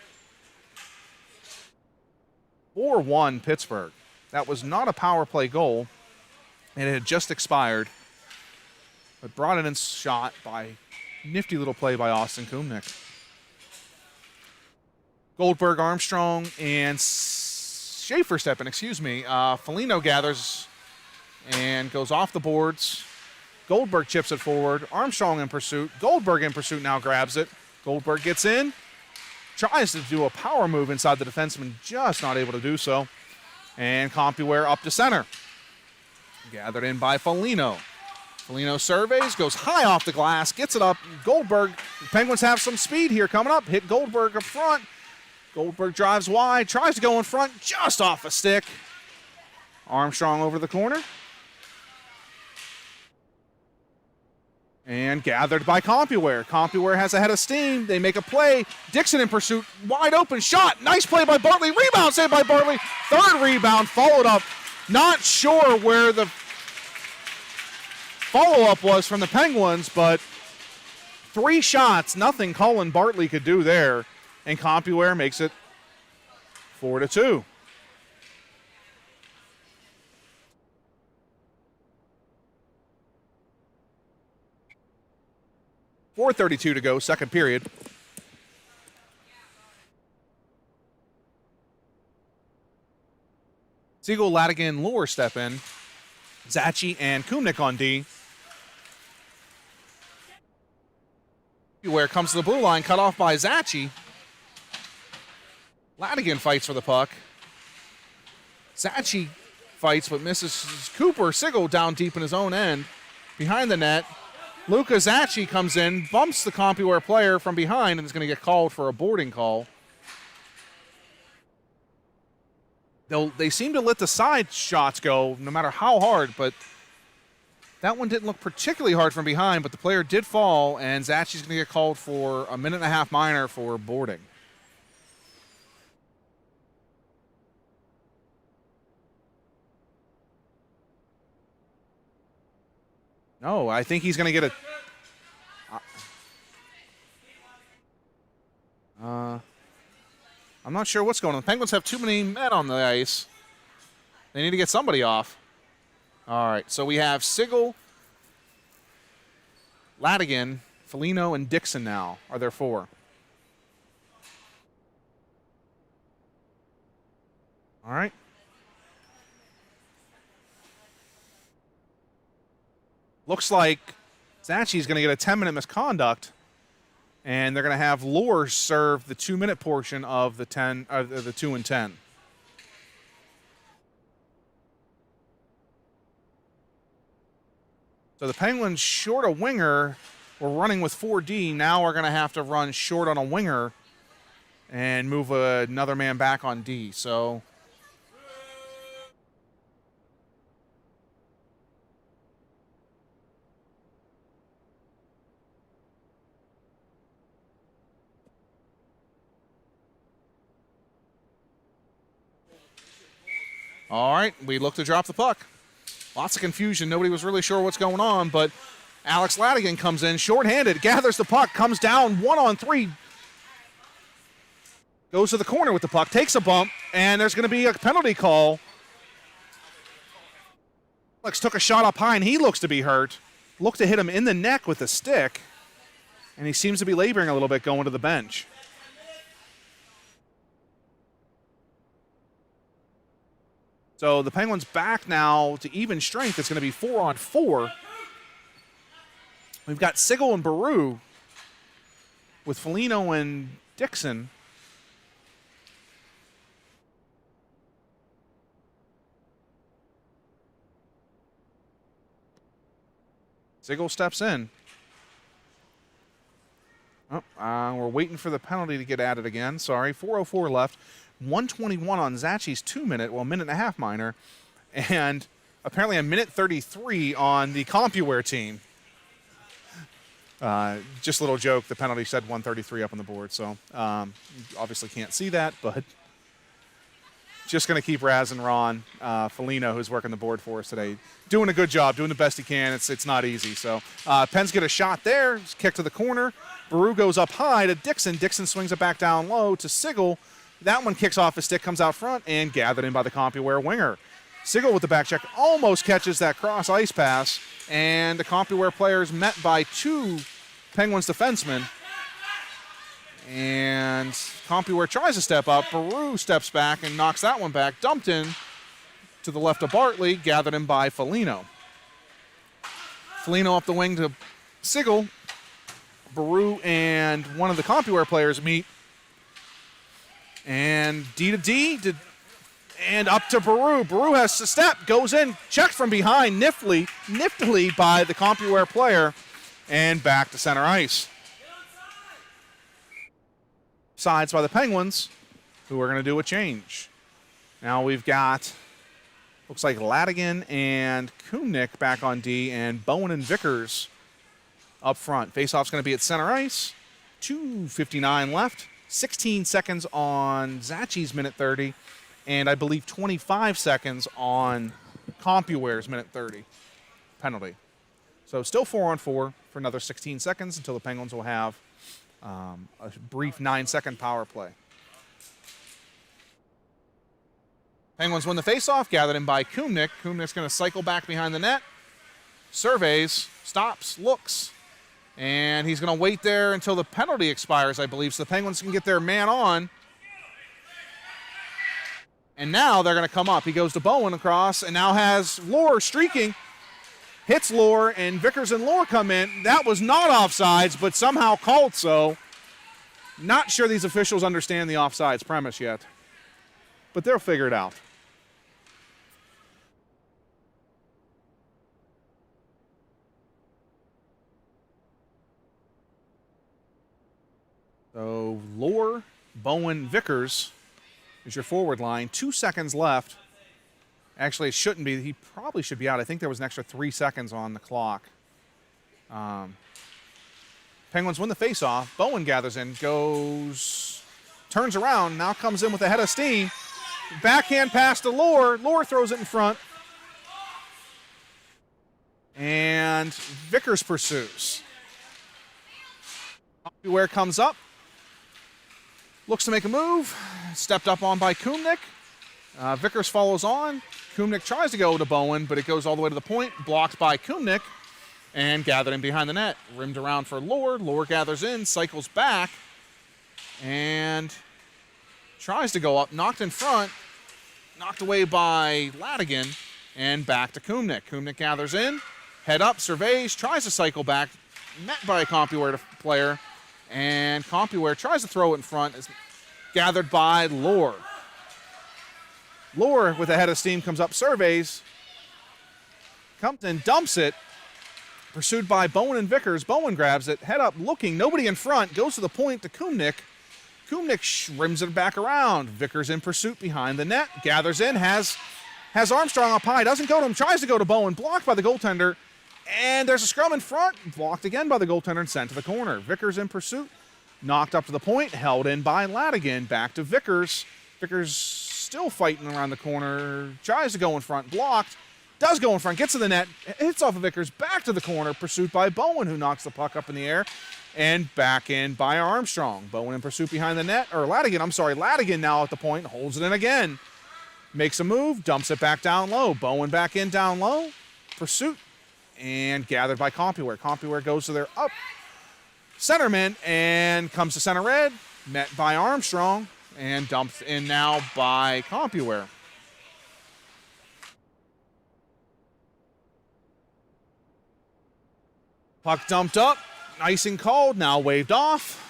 4-1 Pittsburgh. That was not a power play goal, and it had just expired. But brought it in shot by nifty little play by Austin Kumnik. Goldberg, Armstrong, and Schaefer step in, Foligno gathers and goes off the boards. Goldberg chips it forward. Armstrong in pursuit. Goldberg in pursuit now grabs it. Goldberg gets in. Tries to do a power move inside the defenseman. Just not able to do so. And Compuware up to center. Gathered in by Foligno. Foligno surveys. Goes high off the glass. Gets it up. Goldberg. The Penguins have some speed here coming up. Hit Goldberg up front. Goldberg drives wide. Tries to go in front. Just off a stick. Armstrong over the corner. And gathered by Compuware. Compuware has a head of steam. They make a play. Dixon in pursuit. Wide open shot. Nice play by Bartley. Rebound saved by Bartley. Third rebound followed up. Not sure where the follow-up was from the Penguins, but 3 shots. Nothing Colin Bartley could do there. And Compuware makes it 4-2. .432 to go, second period. Siegel, Ladigan, Lure step in. Zachi and Kumnik on D. Where comes to the blue line, cut off by Zachi. Ladigan fights for the puck. Zachi fights but misses Cooper. Siegel down deep in his own end. Behind the net. Luka Zachi comes in, bumps the Compuware player from behind, and is going to get called for a boarding call. They seem to let the side shots go no matter how hard, but that one didn't look particularly hard from behind, but the player did fall, and Zachi's going to get called for a 1.5 minor for boarding. No, I think he's going to get a... I'm not sure what's going on. The Penguins have too many men on the ice. They need to get somebody off. All right, so we have Siegel, Ladigan, Foligno, and Dixon now are there 4. All right. Looks like Zachi's going to get a 10-minute misconduct, and they're going to have Lure serve the 2-minute portion of the 2 and 10. So the Penguins short a winger. We're running with 4D. Now we're going to have to run short on a winger and move another man back on D. So all right, we look to drop the puck. Lots of confusion. Nobody was really sure what's going on, but Alex Ladigan comes in shorthanded, gathers the puck, comes down 1-on-3, goes to the corner with the puck, takes a bump, and there's going to be a penalty call. Alex took a shot up high, and he looks to be hurt. Looked to hit him in the neck with a stick, and he seems to be laboring a little bit going to the bench. So the Penguins back now to even strength. It's going to be 4-on-4. We've got Siegel and Baru with Foligno and Dixon. Siegel steps in. Oh, we're waiting for the penalty to get added again. Sorry, 4:04 left. 1:21 on Zachi's 2-minute, well, 1.5 minor, and apparently a 1:33 on the Compuware team. Just a little joke. The penalty said 1:33 up on the board, so obviously can't see that, but just going to keep razzing Ron Foligno, who's working the board for us today. Doing a good job, doing the best he can. It's not easy. So Pens get a shot there, kick to the corner. Baru goes up high to Dixon. Dixon swings it back down low to Siegel. That one kicks off his stick, comes out front, and gathered in by the Compuware winger. Siegel with the back check almost catches that cross ice pass, and the Compuware player is met by 2 Penguins defensemen. And Compuware tries to step up. Baru steps back and knocks that one back. Dumped in to the left of Bartley, gathered in by Foligno. Foligno up the wing to Siegel. Baru and one of the Compuware players meet. And D to D, and up to Baru. Baru has to step, goes in, checked from behind, niftily by the Compuware player, and back to center ice. Sides by the Penguins, who are going to do a change. Now we've got, looks like Ladigan and Kumnik back on D, and Bowen and Vickers up front. Faceoff's going to be at center ice. 2:59 left. 16 seconds on Zachi's minute 30, and I believe 25 seconds on Compuware's minute 30 penalty. So still 4-on-4 for another 16 seconds until the Penguins will have a brief 9-second power play. Penguins win the faceoff, gathered in by Kumnik. Kumnik's going to cycle back behind the net, surveys, stops, looks, and he's going to wait there until the penalty expires, I believe, so the Penguins can get their man on. And now they're going to come up. He goes to Bowen across and now has Lohr streaking. Hits Lohr, and Vickers and Lohr come in. That was not offsides, but somehow called so. Not sure these officials understand the offsides premise yet, but they'll figure it out. So Lohr, Bowen, Vickers is your forward line. 2 seconds left. Actually, it shouldn't be. He probably should be out. I think there was an extra 3 seconds on the clock. Penguins win the faceoff. Bowen gathers in, turns around, now comes in with a head of steam. Backhand pass to Lohr. Lohr throws it in front. And Vickers pursues. Compuware comes up. Looks to make a move. Stepped up on by Kumnik. Vickers follows on. Kumnik tries to go to Bowen, but it goes all the way to the point. Blocked by Kumnik. And gathered in behind the net. Rimmed around for Lohr. Lohr gathers in, cycles back. And tries to go up. Knocked in front. Knocked away by Ladigan. And back to Kumnik. Kumnik gathers in. Head up, surveys, tries to cycle back. Met by a Compuware player. And Compuware tries to throw it in front. Is gathered by Lohr. Lohr, with a head of steam, comes up, surveys. Comes and dumps it. Pursued by Bowen and Vickers. Bowen grabs it, head up, looking, nobody in front. Goes to the point to Kumnik. Kumnik rims it back around. Vickers in pursuit behind the net. Gathers in, has Armstrong up high. Doesn't go to him, tries to go to Bowen. Blocked by the goaltender. And there's a scrum in front, blocked again by the goaltender and sent to the corner. Vickers in pursuit, knocked up to the point, held in by Ladigan. Back to Vickers. Vickers still fighting around the corner, tries to go in front, blocked, does go in front, gets to the net, hits off of Vickers, back to the corner, pursued by Bowen, who knocks the puck up in the air, and back in by Armstrong. Bowen in pursuit behind the net, or Ladigan, Ladigan now at the point, holds it in again. Makes a move, dumps it back down low. Bowen back in down low, pursuit. And gathered by Compuware. Compuware goes to their up centerman and comes to center red. Met by Armstrong and dumped in now by Compuware. Puck dumped up. Icing called. Now waved off.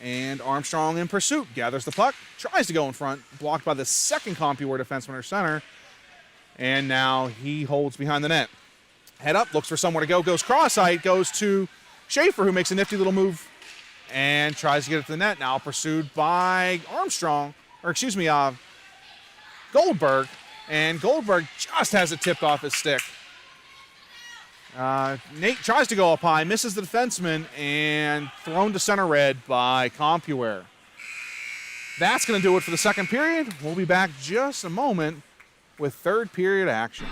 And Armstrong in pursuit. Gathers the puck. Tries to go in front. Blocked by the second Compuware defenseman or center. And now he holds behind the net. Head up, looks for somewhere to go, goes cross-eyed, goes to Schaefer, who makes a nifty little move and tries to get it to the net. Now pursued by Goldberg. And Goldberg just has it tipped off his stick. Nate tries to go up high, misses the defenseman, and thrown to center red by Compuware. That's going to do it for the second period. We'll be back just a moment with third period action.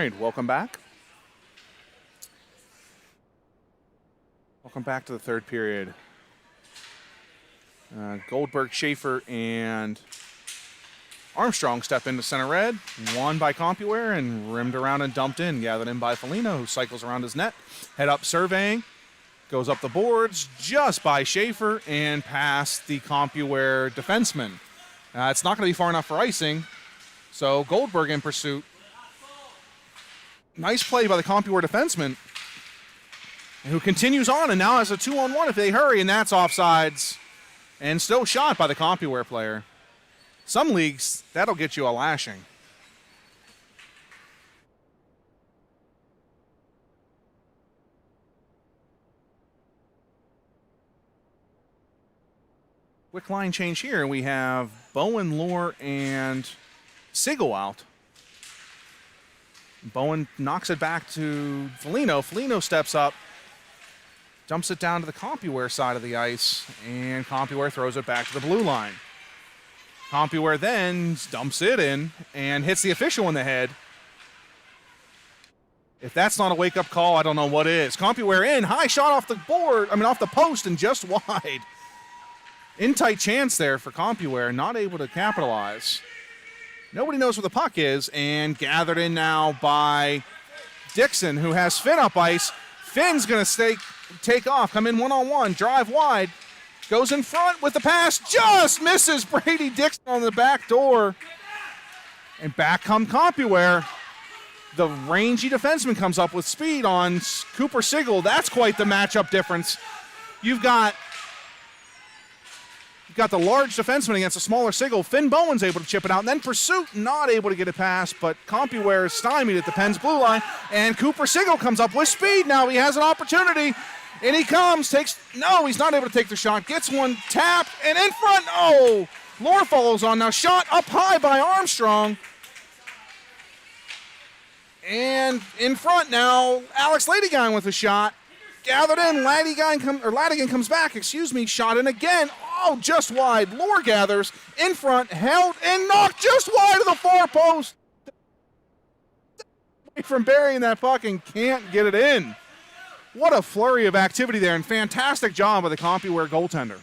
right, welcome back. Welcome back to the third period. Goldberg, Schaefer, and Armstrong step into center red. Won by Compuware and rimmed around and dumped in. Gathered in by Felino, who cycles around his net. Head up surveying. Goes up the boards just by Schaefer and past the Compuware defenseman. It's not going to be far enough for icing. So Goldberg in pursuit. Nice play by the Compuware defenseman, who continues on and now has a 2-on-1 if they hurry, and that's offsides. And still shot by the Compuware player. Some leagues, that'll get you a lashing. Quick line change here. We have Bowen, Lohr, and Sigel out. Bowen knocks it back to Felino. Felino steps up, dumps it down to the Compuware side of the ice, and Compuware throws it back to the blue line. Compuware then dumps it in and hits the official in the head. If that's not a wake-up call, I don't know what is. Compuware in, high shot off the board, off the post and just wide. In tight chance there for Compuware, not able to capitalize. Nobody knows where the puck is, and gathered in now by Dixon, who has Finn up ice. Finn's going to take off, come in one-on-one, drive wide, goes in front with the pass, just misses Brady Dixon on the back door. And back come Compuware. The rangy defenseman comes up with speed on Cooper Sigel. That's quite the matchup difference. You've got the large defenseman against a smaller Sigel. Finn Bowen's able to chip it out, and then Pursuit not able to get it past, but Compuware is stymied at the Penn's blue line, and Cooper Sigel comes up with speed now. He has an opportunity, and he comes, he's not able to take the shot, gets one tapped, and in front, Lohr follows on now. Shot up high by Armstrong. And in front now, Alex Ladigan with a shot. Gathered in, Ladigan comes back, shot in again. Just wide. Lohr gathers in front, held and knocked just wide of the far post. From burying that puck and can't get it in. What a flurry of activity there, and fantastic job by the Compuware goaltender.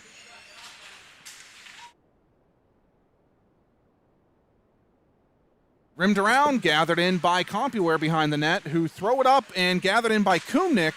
Rimmed around, gathered in by Compuware behind the net, who throw it up and gathered in by Kumnick.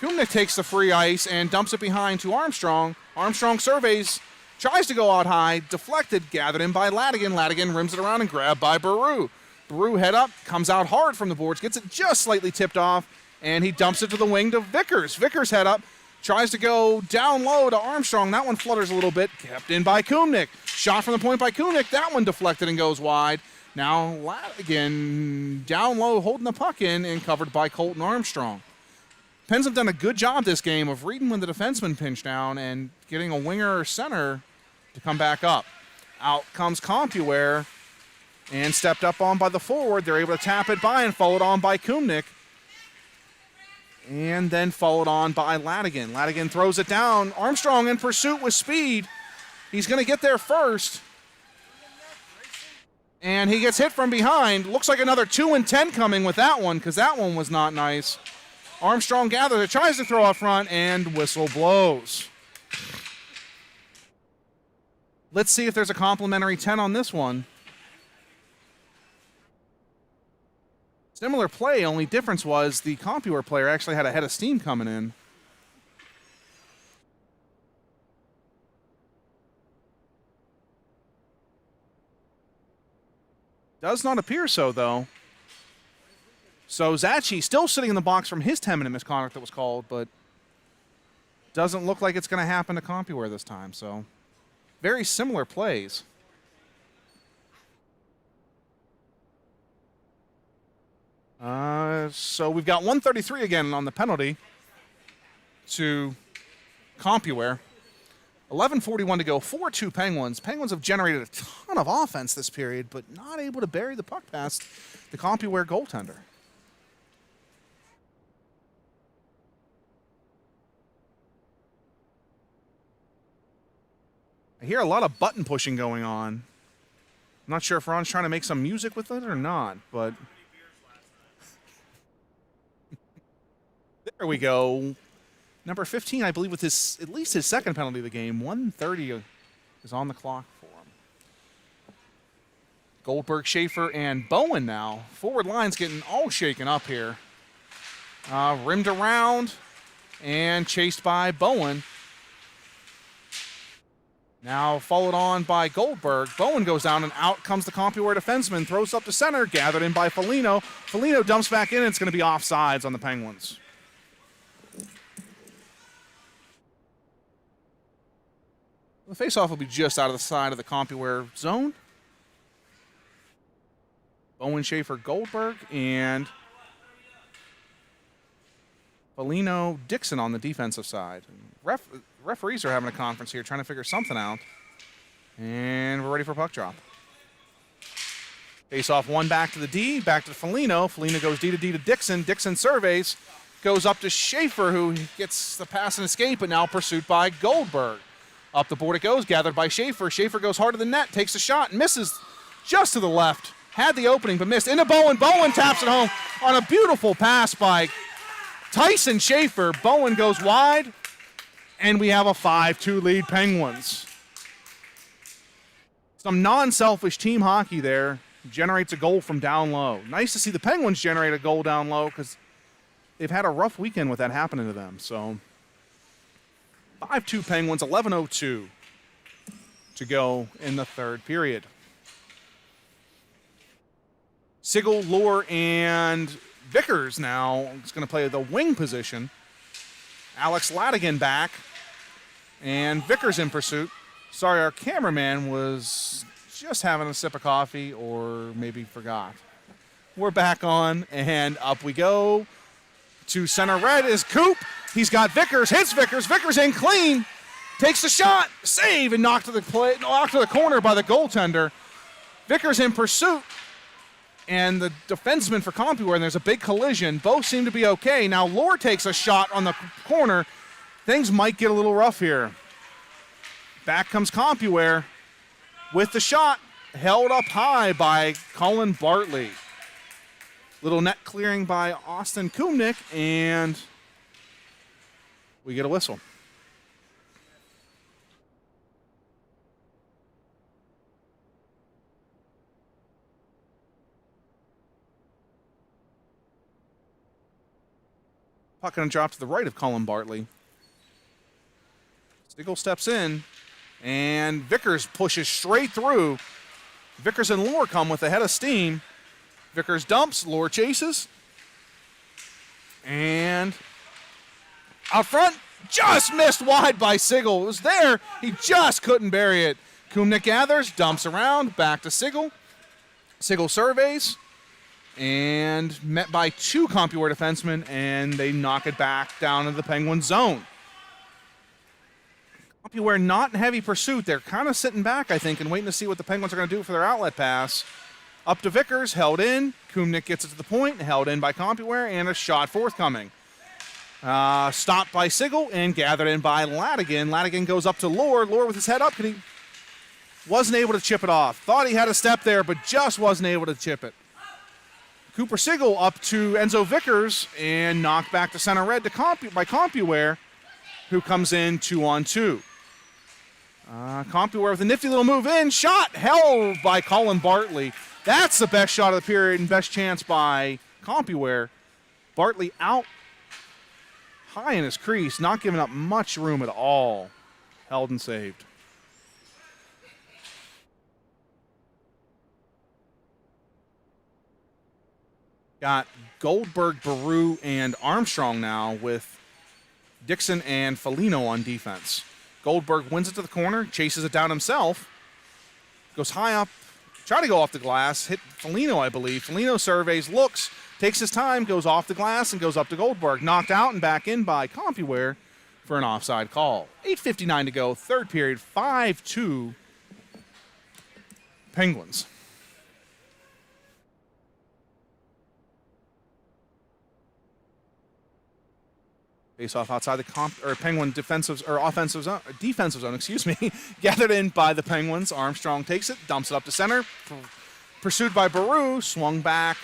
Kumnick takes the free ice and dumps it behind to Armstrong. Armstrong surveys, tries to go out high, deflected, gathered in by Ladigan. Ladigan rims it around and grabbed by Baru. Baru head up, comes out hard from the boards, gets it just slightly tipped off, and he dumps it to the wing to Vickers. Vickers head up, tries to go down low to Armstrong. That one flutters a little bit, kept in by Kumnick. Shot from the point by Kumnick, that one deflected and goes wide. Now Ladigan down low, holding the puck in and covered by Colton Armstrong. Pens have done a good job this game of reading when the defenseman pinched down and getting a winger or center to come back up. Out comes Compuware and stepped up on by the forward. They're able to tap it by and followed on by Kumnick. And then followed on by Ladigan. Ladigan throws it down. Armstrong in pursuit with speed. He's going to get there first. And he gets hit from behind. Looks like another 2 and 10 coming with that one, because that one was not nice. Armstrong gathers it, tries to throw up front, and whistle blows. Let's see if there's a complimentary 10 on this one. Similar play, only difference was the Compuware player actually had a head of steam coming in. Does not appear so, though. So Zachi still sitting in the box from his 10-minute misconduct that was called, but doesn't look like it's going to happen to Compuware this time. So very similar plays. So we've got 133 again on the penalty to Compuware. 11:41 to go, 4-2 Penguins. Penguins have generated a ton of offense this period, but not able to bury the puck past the Compuware goaltender. I hear a lot of button pushing going on. I'm not sure if Ron's trying to make some music with it or not, but There we go. Number 15, I believe, with his at least his second penalty of the game. 1:30 is on the clock for him. Goldberg, Schaefer, and Bowen now. Forward line's getting all shaken up here. Rimmed around and chased by Bowen. Now followed on by Goldberg. Bowen goes down, and out comes the Compuware defenseman. Throws up to center, gathered in by Foligno. Foligno dumps back in, and it's going to be offsides on the Penguins. The faceoff will be just out of the side of the Compuware zone. Bowen, Schaefer, Goldberg, and Foligno, Dixon on the defensive side. Referees are having a conference here, trying to figure something out. And we're ready for puck drop. Face-off one back to the D, back to Foligno. Foligno goes D to Dixon. Dixon surveys, goes up to Schaefer, who gets the pass and escape, but now pursued by Goldberg. Up the board it goes, gathered by Schaefer. Schaefer goes hard to the net, takes a shot, misses just to the left. Had the opening, but missed. Into Bowen. Bowen taps it home on a beautiful pass by Tyson Schaefer. Bowen goes wide, and we have a 5-2 lead Penguins. Some non-selfish team hockey there. Generates a goal from down low. Nice to see the Penguins generate a goal down low because they've had a rough weekend with that happening to them. So 5-2 Penguins, 11:02 to go in the third period. Sigel, Lohr, and Vickers now is going to play the wing position. Alex Ladigan back, and Vickers in pursuit. Sorry, our cameraman was just having a sip of coffee or maybe forgot. We're back on, and up we go. To center red is Coop. He's got Vickers, hits Vickers. Vickers in clean, takes the shot, save, and knocked to the corner by the goaltender. Vickers in pursuit. And the defenseman for Compuware, and there's a big collision. Both seem to be okay. Now Lohr takes a shot on the corner. Things might get a little rough here. Back comes Compuware with the shot, held up high by Colin Bartley. Little net clearing by Austin Kumnick, and we get a whistle. Puck going to drop to the right of Colin Bartley. Sigel steps in, and Vickers pushes straight through. Vickers and Lohr come with a head of steam. Vickers dumps, Lohr chases. And out front, just missed wide by Sigel. It was there, he just couldn't bury it. Kumnick gathers, dumps around, back to Sigel. Sigel surveys. And met by two Compuware defensemen, and they knock it back down into the Penguin zone. Compuware not in heavy pursuit. They're kind of sitting back, I think, and waiting to see what the Penguins are going to do for their outlet pass. Up to Vickers, held in. Kumnick gets it to the point, held in by Compuware, and a shot forthcoming. Stopped by Sigel and gathered in by Ladigan. Ladigan goes up to Lohr. Lohr with his head up, he wasn't able to chip it off. Thought he had a step there, but just wasn't able to chip it. Cooper Sigel up to Enzo Vickers and knocked back to center red by Compuware, who comes in 2-on-2. Compuware with a nifty little move in. Shot held by Colin Bartley. That's the best shot of the period and best chance by Compuware. Bartley out high in his crease, not giving up much room at all. Held and saved. Got Goldberg, Baru, and Armstrong now with Dixon and Foligno on defense. Goldberg wins it to the corner, chases it down himself, goes high up, try to go off the glass, hit Foligno, I believe. Foligno surveys, looks, takes his time, goes off the glass, and goes up to Goldberg. Knocked out and back in by Compuware for an offside call. 8:59 to go, third period, 5-2 Penguins. Face off outside the Penguin defensive zone, excuse me. Gathered in by the Penguins. Armstrong takes it, dumps it up to center. Pursued by Baru, swung back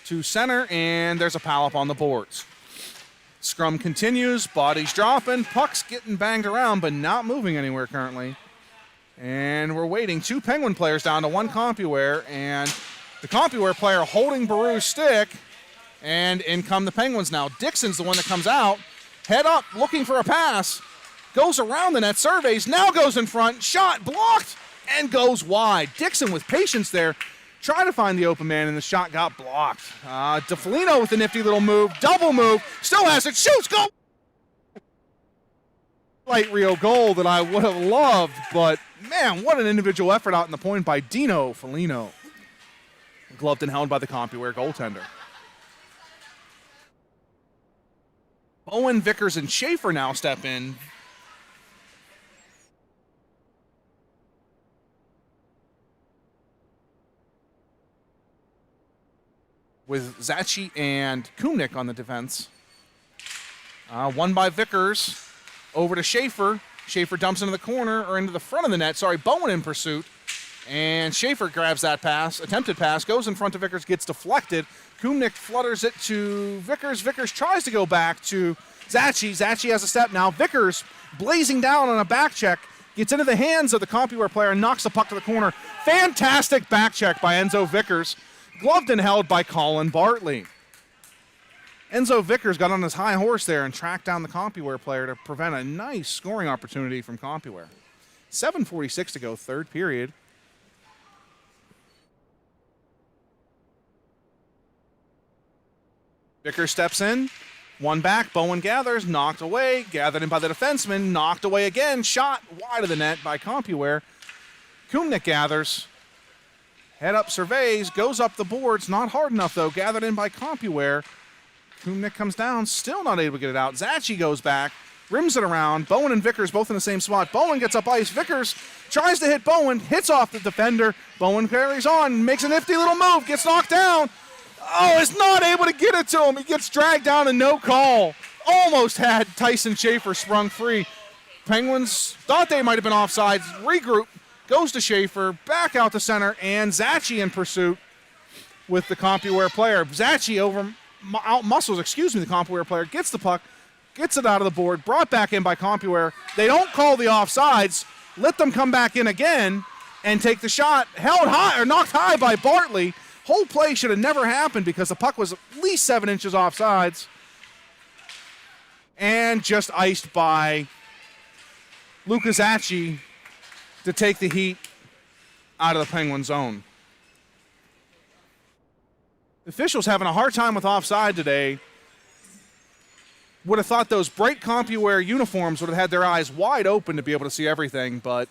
to center, and there's a pile up on the boards. Scrum continues, bodies dropping, pucks getting banged around, but not moving anywhere currently. And we're waiting. 2 Penguin players down to 1 Compuware, and the Compuware player holding Baru's stick, and in come the Penguins now. Dixon's the one that comes out, head up, looking for a pass, goes around the net, surveys, now goes in front, shot blocked, and goes wide. Dixon with patience there, trying to find the open man, and the shot got blocked. DeFalino with a nifty little move, double move, still has it, shoots, goal! Light Rio goal that I would have loved, but man, what an individual effort out in the point by Dino Foligno. Gloved and held by the Compuware goaltender. Bowen, Vickers, and Schaefer now step in. With Zachi and Kumnik on the defense. Won by Vickers. Over to Schaefer. Schaefer dumps into the corner, or into the front of the net. Sorry, Bowen in pursuit. And Schaefer grabs that pass, attempted pass, goes in front of Vickers, gets deflected. Kumnik flutters it to Vickers. Vickers tries to go back to Zachi. Zachi has a step now. Vickers blazing down on a back check, gets into the hands of the Compuware player and knocks the puck to the corner. Fantastic back check by Enzo Vickers. Gloved and held by Colin Bartley. Enzo Vickers got on his high horse there and tracked down the Compuware player to prevent a nice scoring opportunity from Compuware. 7:46 to go, third period. Vickers steps in, one back, Bowen gathers, knocked away, gathered in by the defenseman, knocked away again, shot wide of the net by Compuware. Kumnik gathers, head up surveys, goes up the boards, not hard enough though, gathered in by Compuware. Kumnik comes down, still not able to get it out. Zachi goes back, rims it around. Bowen and Vickers both in the same spot. Bowen gets up ice. Vickers tries to hit Bowen, hits off the defender. Bowen carries on, makes a nifty little move, gets knocked down. Oh, is not able to get it to him. He gets dragged down and no call. Almost had Tyson Schaefer sprung free. Penguins thought they might have been offside. Regroup, goes to Schaefer, back out to center, and Zachi in pursuit with the Compuware player. Zachi out-muscles, the Compuware player, gets the puck, gets it out of the board, brought back in by Compuware. They don't call the offsides, let them come back in again and take the shot. Held high, or knocked high by Bartley. Whole play should have never happened because the puck was at least 7 inches offsides. And just iced by Luka Zachi to take the heat out of the Penguin zone. The officials having a hard time with offside today. Would have thought those bright Compuware uniforms would have had their eyes wide open to be able to see everything, but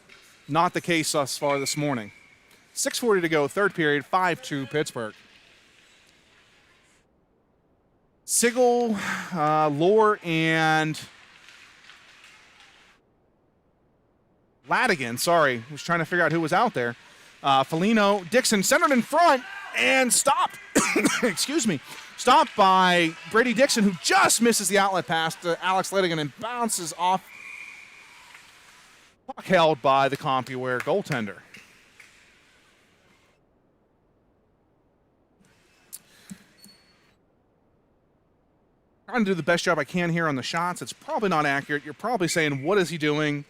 not the case thus far this morning. 6:40 to go, third period, 5-2 Pittsburgh. Sigel, Lohr, and Ladigan, sorry, was trying to figure out who was out there. Foligno, Dixon centered in front and stopped. Excuse me. Stopped by Brady Dixon, who just misses the outlet pass to Alex Ladigan and bounces off. Puck held by the Compuware goaltender. Trying to do the best job I can here on the shots. It's probably not accurate. You're probably saying, what is he doing?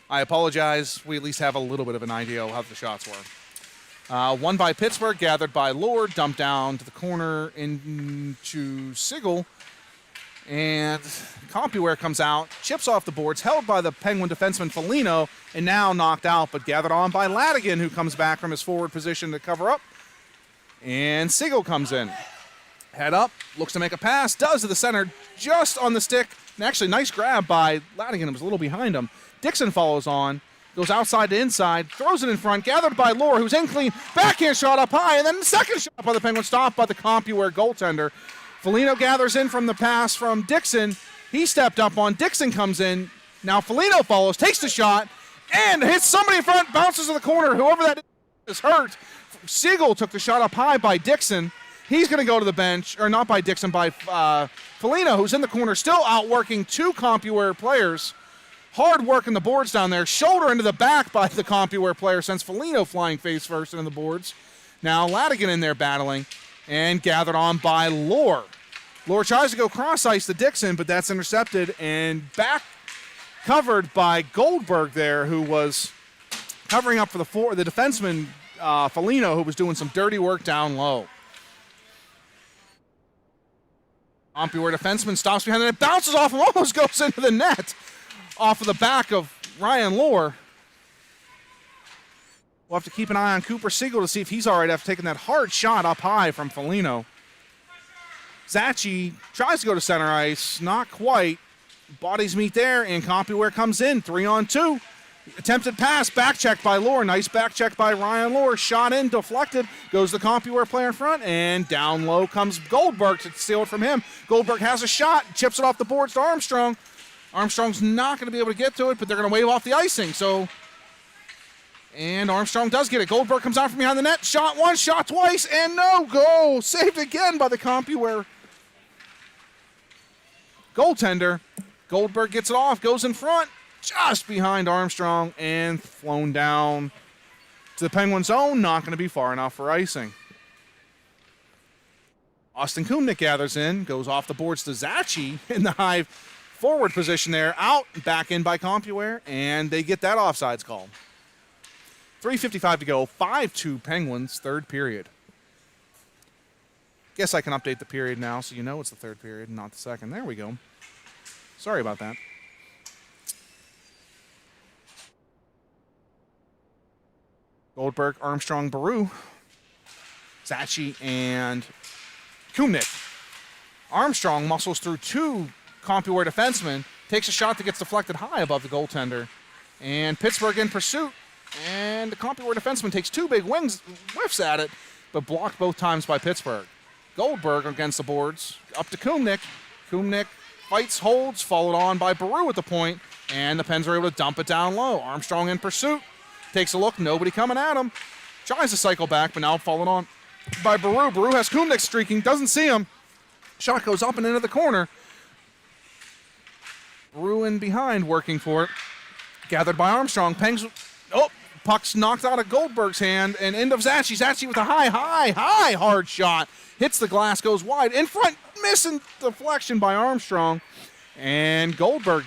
I apologize. We at least have a little bit of an idea of how the shots were. Won by Pittsburgh, gathered by Lord, dumped down to the corner into Sigel. And Compuware comes out, chips off the boards, held by the Penguin defenseman Foligno, and now knocked out, but gathered on by Ladigan, who comes back from his forward position to cover up. And Sigel comes in. Head up, looks to make a pass, does to the center, just on the stick. And actually, nice grab by Ladigan, it was a little behind him. Dixon follows on, goes outside to inside, throws it in front, gathered by Lohr, who's in clean, backhand shot up high, and then the second shot by the Penguins, stopped by the Compuware goaltender. Foligno gathers in from the pass from Dixon. He stepped up on, Dixon comes in. Now Foligno follows, takes the shot, and hits somebody in front, bounces to the corner. Whoever that is hurt. Sigel took the shot up high by Dixon. He's going to go to the bench, or not by Dixon, by Foligno, who's in the corner, still outworking 2 Compuware players. Hard work in the boards down there. Shoulder into the back by the Compuware player, sends Foligno flying face first into the boards. Now Ladigan in there battling, and gathered on by Lohr. Lohr tries to go cross-ice to Dixon, but that's intercepted and back covered by Goldberg there, who was covering up for the defenseman, Foligno, who was doing some dirty work down low. Compuware defenseman stops behind it. It bounces off and almost goes into the net off of the back of Ryan Lohr. We'll have to keep an eye on Cooper Siegel to see if he's all right after taking that hard shot up high from Foligno. Zachi tries to go to center ice. Not quite. Bodies meet there, and Compuware comes in. 3-on-2. Attempted pass, back check by Lohr. Nice back check by Ryan Lohr. Shot in, deflected. Goes the Compuware player in front, and down low comes Goldberg to steal it from him. Goldberg has a shot, chips it off the boards to Armstrong. Armstrong's not going to be able to get to it, but they're going to wave off the icing. And Armstrong does get it. Goldberg comes out from behind the net. Shot once, shot twice, and no goal. Saved again by the Compuware goaltender. Goldberg gets it off, goes in front, just behind Armstrong, and flown down to the Penguin zone. Not going to be far enough for icing. Austin Kumnick gathers in, goes off the boards to Zachi in the high forward position there. Out, back in by Compuware, and they get that offsides call. 3:55 to go, 5-2 Penguins, third period. Guess I can update the period now so you know it's the third period, not the second. There we go. Sorry about that. Goldberg, Armstrong, Baru, Zachi, and Kumnick. Armstrong muscles through two Compuware defensemen, takes a shot that gets deflected high above the goaltender, and Pittsburgh in pursuit, and the Compuware defenseman takes two big whiffs at it, but blocked both times by Pittsburgh. Goldberg against the boards, up to Kumnick. Kumnick fights, holds, followed on by Baru at the point, and the Pens are able to dump it down low. Armstrong in pursuit, takes a look, nobody coming at him. Tries to cycle back, but now followed on by Baru. Baru has Kumnick streaking, doesn't see him. Shot goes up and into the corner. Baru in behind, working for it. Gathered by Armstrong. Puck's knocked out of Goldberg's hand, and end of Zachi. Zachi with a high, hard shot. Hits the glass, goes wide. In front, missing deflection by Armstrong. And Goldberg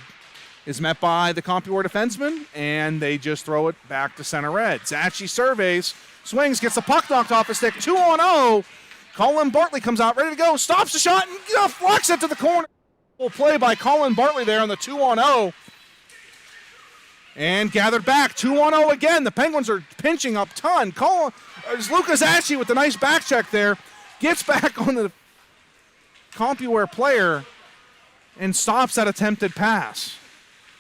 is met by the Compuware defenseman, and they just throw it back to center red. Zachi surveys, swings, gets the puck knocked off his stick. 2-on-0. Colin Bartley comes out, ready to go, stops the shot, and deflects it to the corner. Full play by Colin Bartley there on the 2-on-0. And gathered back, 2-on-0 again. The Penguins are pinching up ton. There's Lucas Zachi with the nice back check there. Gets back on the Compuware player and stops that attempted pass.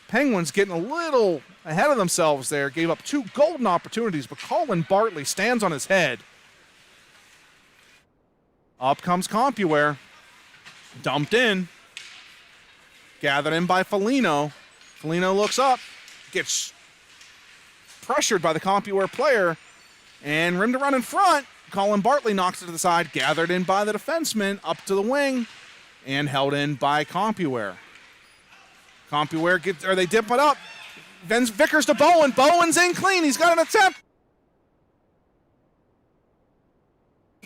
Penguins getting a little ahead of themselves there. Gave up two golden opportunities, but Colin Bartley stands on his head. Up comes Compuware. Dumped in. Gathered in by Foligno. Foligno looks up. Gets pressured by the Compuware player. And rim to run in front. Colin Bartley knocks it to the side. Gathered in by the defenseman. Up to the wing. And held in by Compuware. Compuware they dip it up. Vickers to Bowen. Bowen's in clean. He's got an attempt.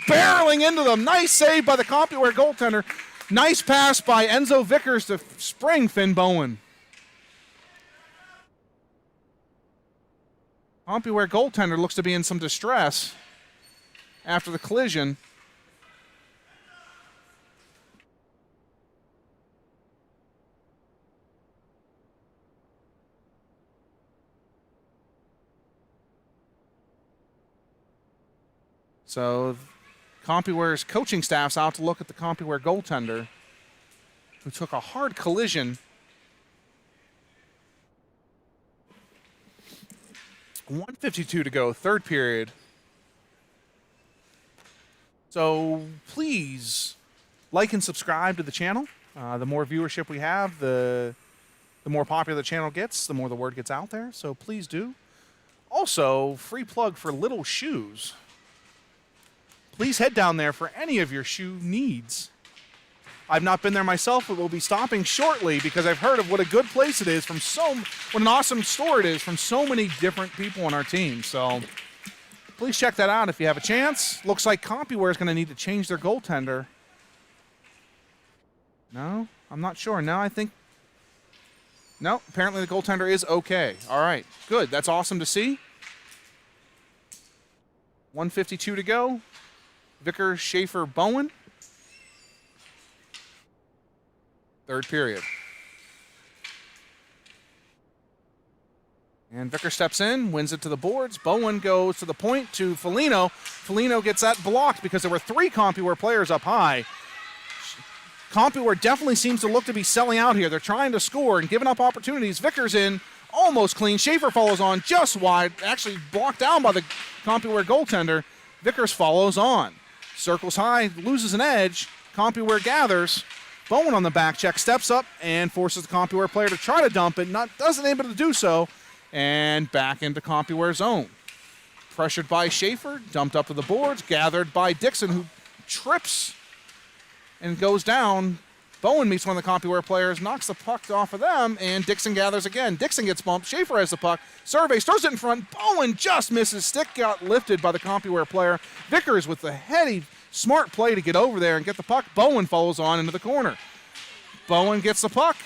Barreling into them. Nice save by the Compuware goaltender. Nice pass by Enzo Vickers to spring Finn Bowen. Compuware goaltender looks to be in some distress after the collision. So Compuware's coaching staff's out to look at the Compuware goaltender, who took a hard collision. 1:52 to go, third period. So please like and subscribe to the channel. The more viewership we have, the more popular the channel gets, the more the word gets out there. So please do. Also, free plug for Little Shoes. Please head down there for any of your shoe needs. I've not been there myself, but we'll be stopping shortly because I've heard of what a good place it is what an awesome store it is from so many different people on our team. So please check that out if you have a chance. Looks like Compuware is going to need to change their goaltender. No, I'm not sure. No, I think. No, apparently the goaltender is okay. All right, good. That's awesome to see. 1:52 to go. Vickers, Schaefer, Bowen. Third period. And Vickers steps in, wins it to the boards. Bowen goes to the point to Foligno. Foligno gets that blocked because there were 3 Compuware players up high. Compuware definitely seems to look to be selling out here. They're trying to score and giving up opportunities. Vickers in, almost clean. Schaefer follows on just wide, actually blocked down by the Compuware goaltender. Vickers follows on. Circles high, loses an edge. Compuware gathers. Bowen on the back check, steps up and forces the Compuware player to try to dump it. Doesn't able to do so. And back into Compuware's zone. Pressured by Schaefer, dumped up to the boards, gathered by Dixon, who trips and goes down. Bowen meets one of the Compuware players, knocks the puck off of them, and Dixon gathers again. Dixon gets bumped. Schaefer has the puck. Surveys, throws it in front. Bowen just misses. Stick got lifted by the Compuware player. Vickers with the heady, smart play to get over there and get the puck. Bowen follows on into the corner. Bowen gets the puck.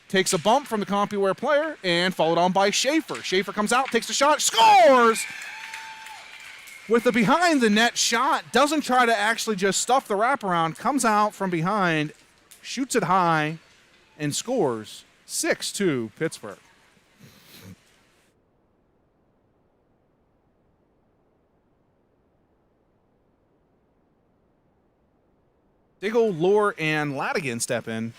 Takes a bump from the Compuware player and followed on by Schaefer. Schaefer comes out, takes a shot, scores! With the behind-the-net shot, doesn't try to actually just stuff the wraparound, comes out from behind, shoots it high, and scores 6-2 Pittsburgh. Diggle, Lohr, and Ladigan step in.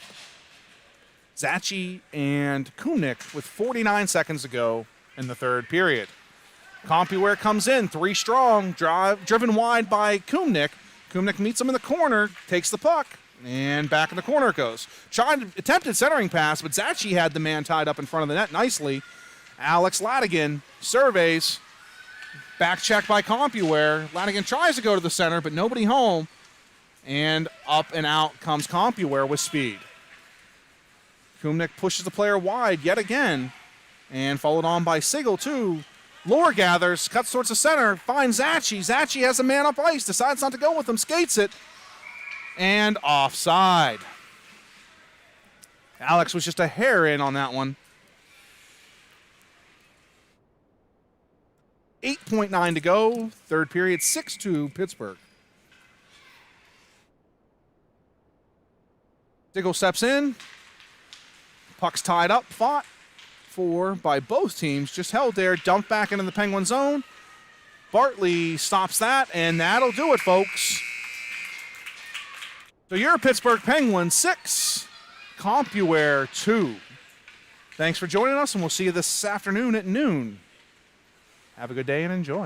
Zachi and Kumnik with 49 seconds to go in the third period. Compuware comes in, 3 strong, driven wide by Kumnik. Kumnik meets him in the corner, takes the puck, and back in the corner it goes. Attempted centering pass, but Zachi had the man tied up in front of the net nicely. Alex Ladigan surveys, back check by Compuware. Ladigan tries to go to the center, but nobody home, and up and out comes Compuware with speed. Kumnik pushes the player wide yet again, and followed on by Sigel, too. Lohr gathers, cuts towards the center, finds Zachi. Zachi has a man up ice, decides not to go with him, skates it, and offside. Alex was just a hair in on that one. 8.9 to go, third period, 6-2 Pittsburgh. Diggle steps in. Puck's tied up, fought for by both teams, just held there, dumped back into the Penguin zone. Bartley stops that, and that'll do it, folks. So you're Pittsburgh Penguins 6, Compuware 2. Thanks for joining us, and we'll see you this afternoon at noon. Have a good day and enjoy.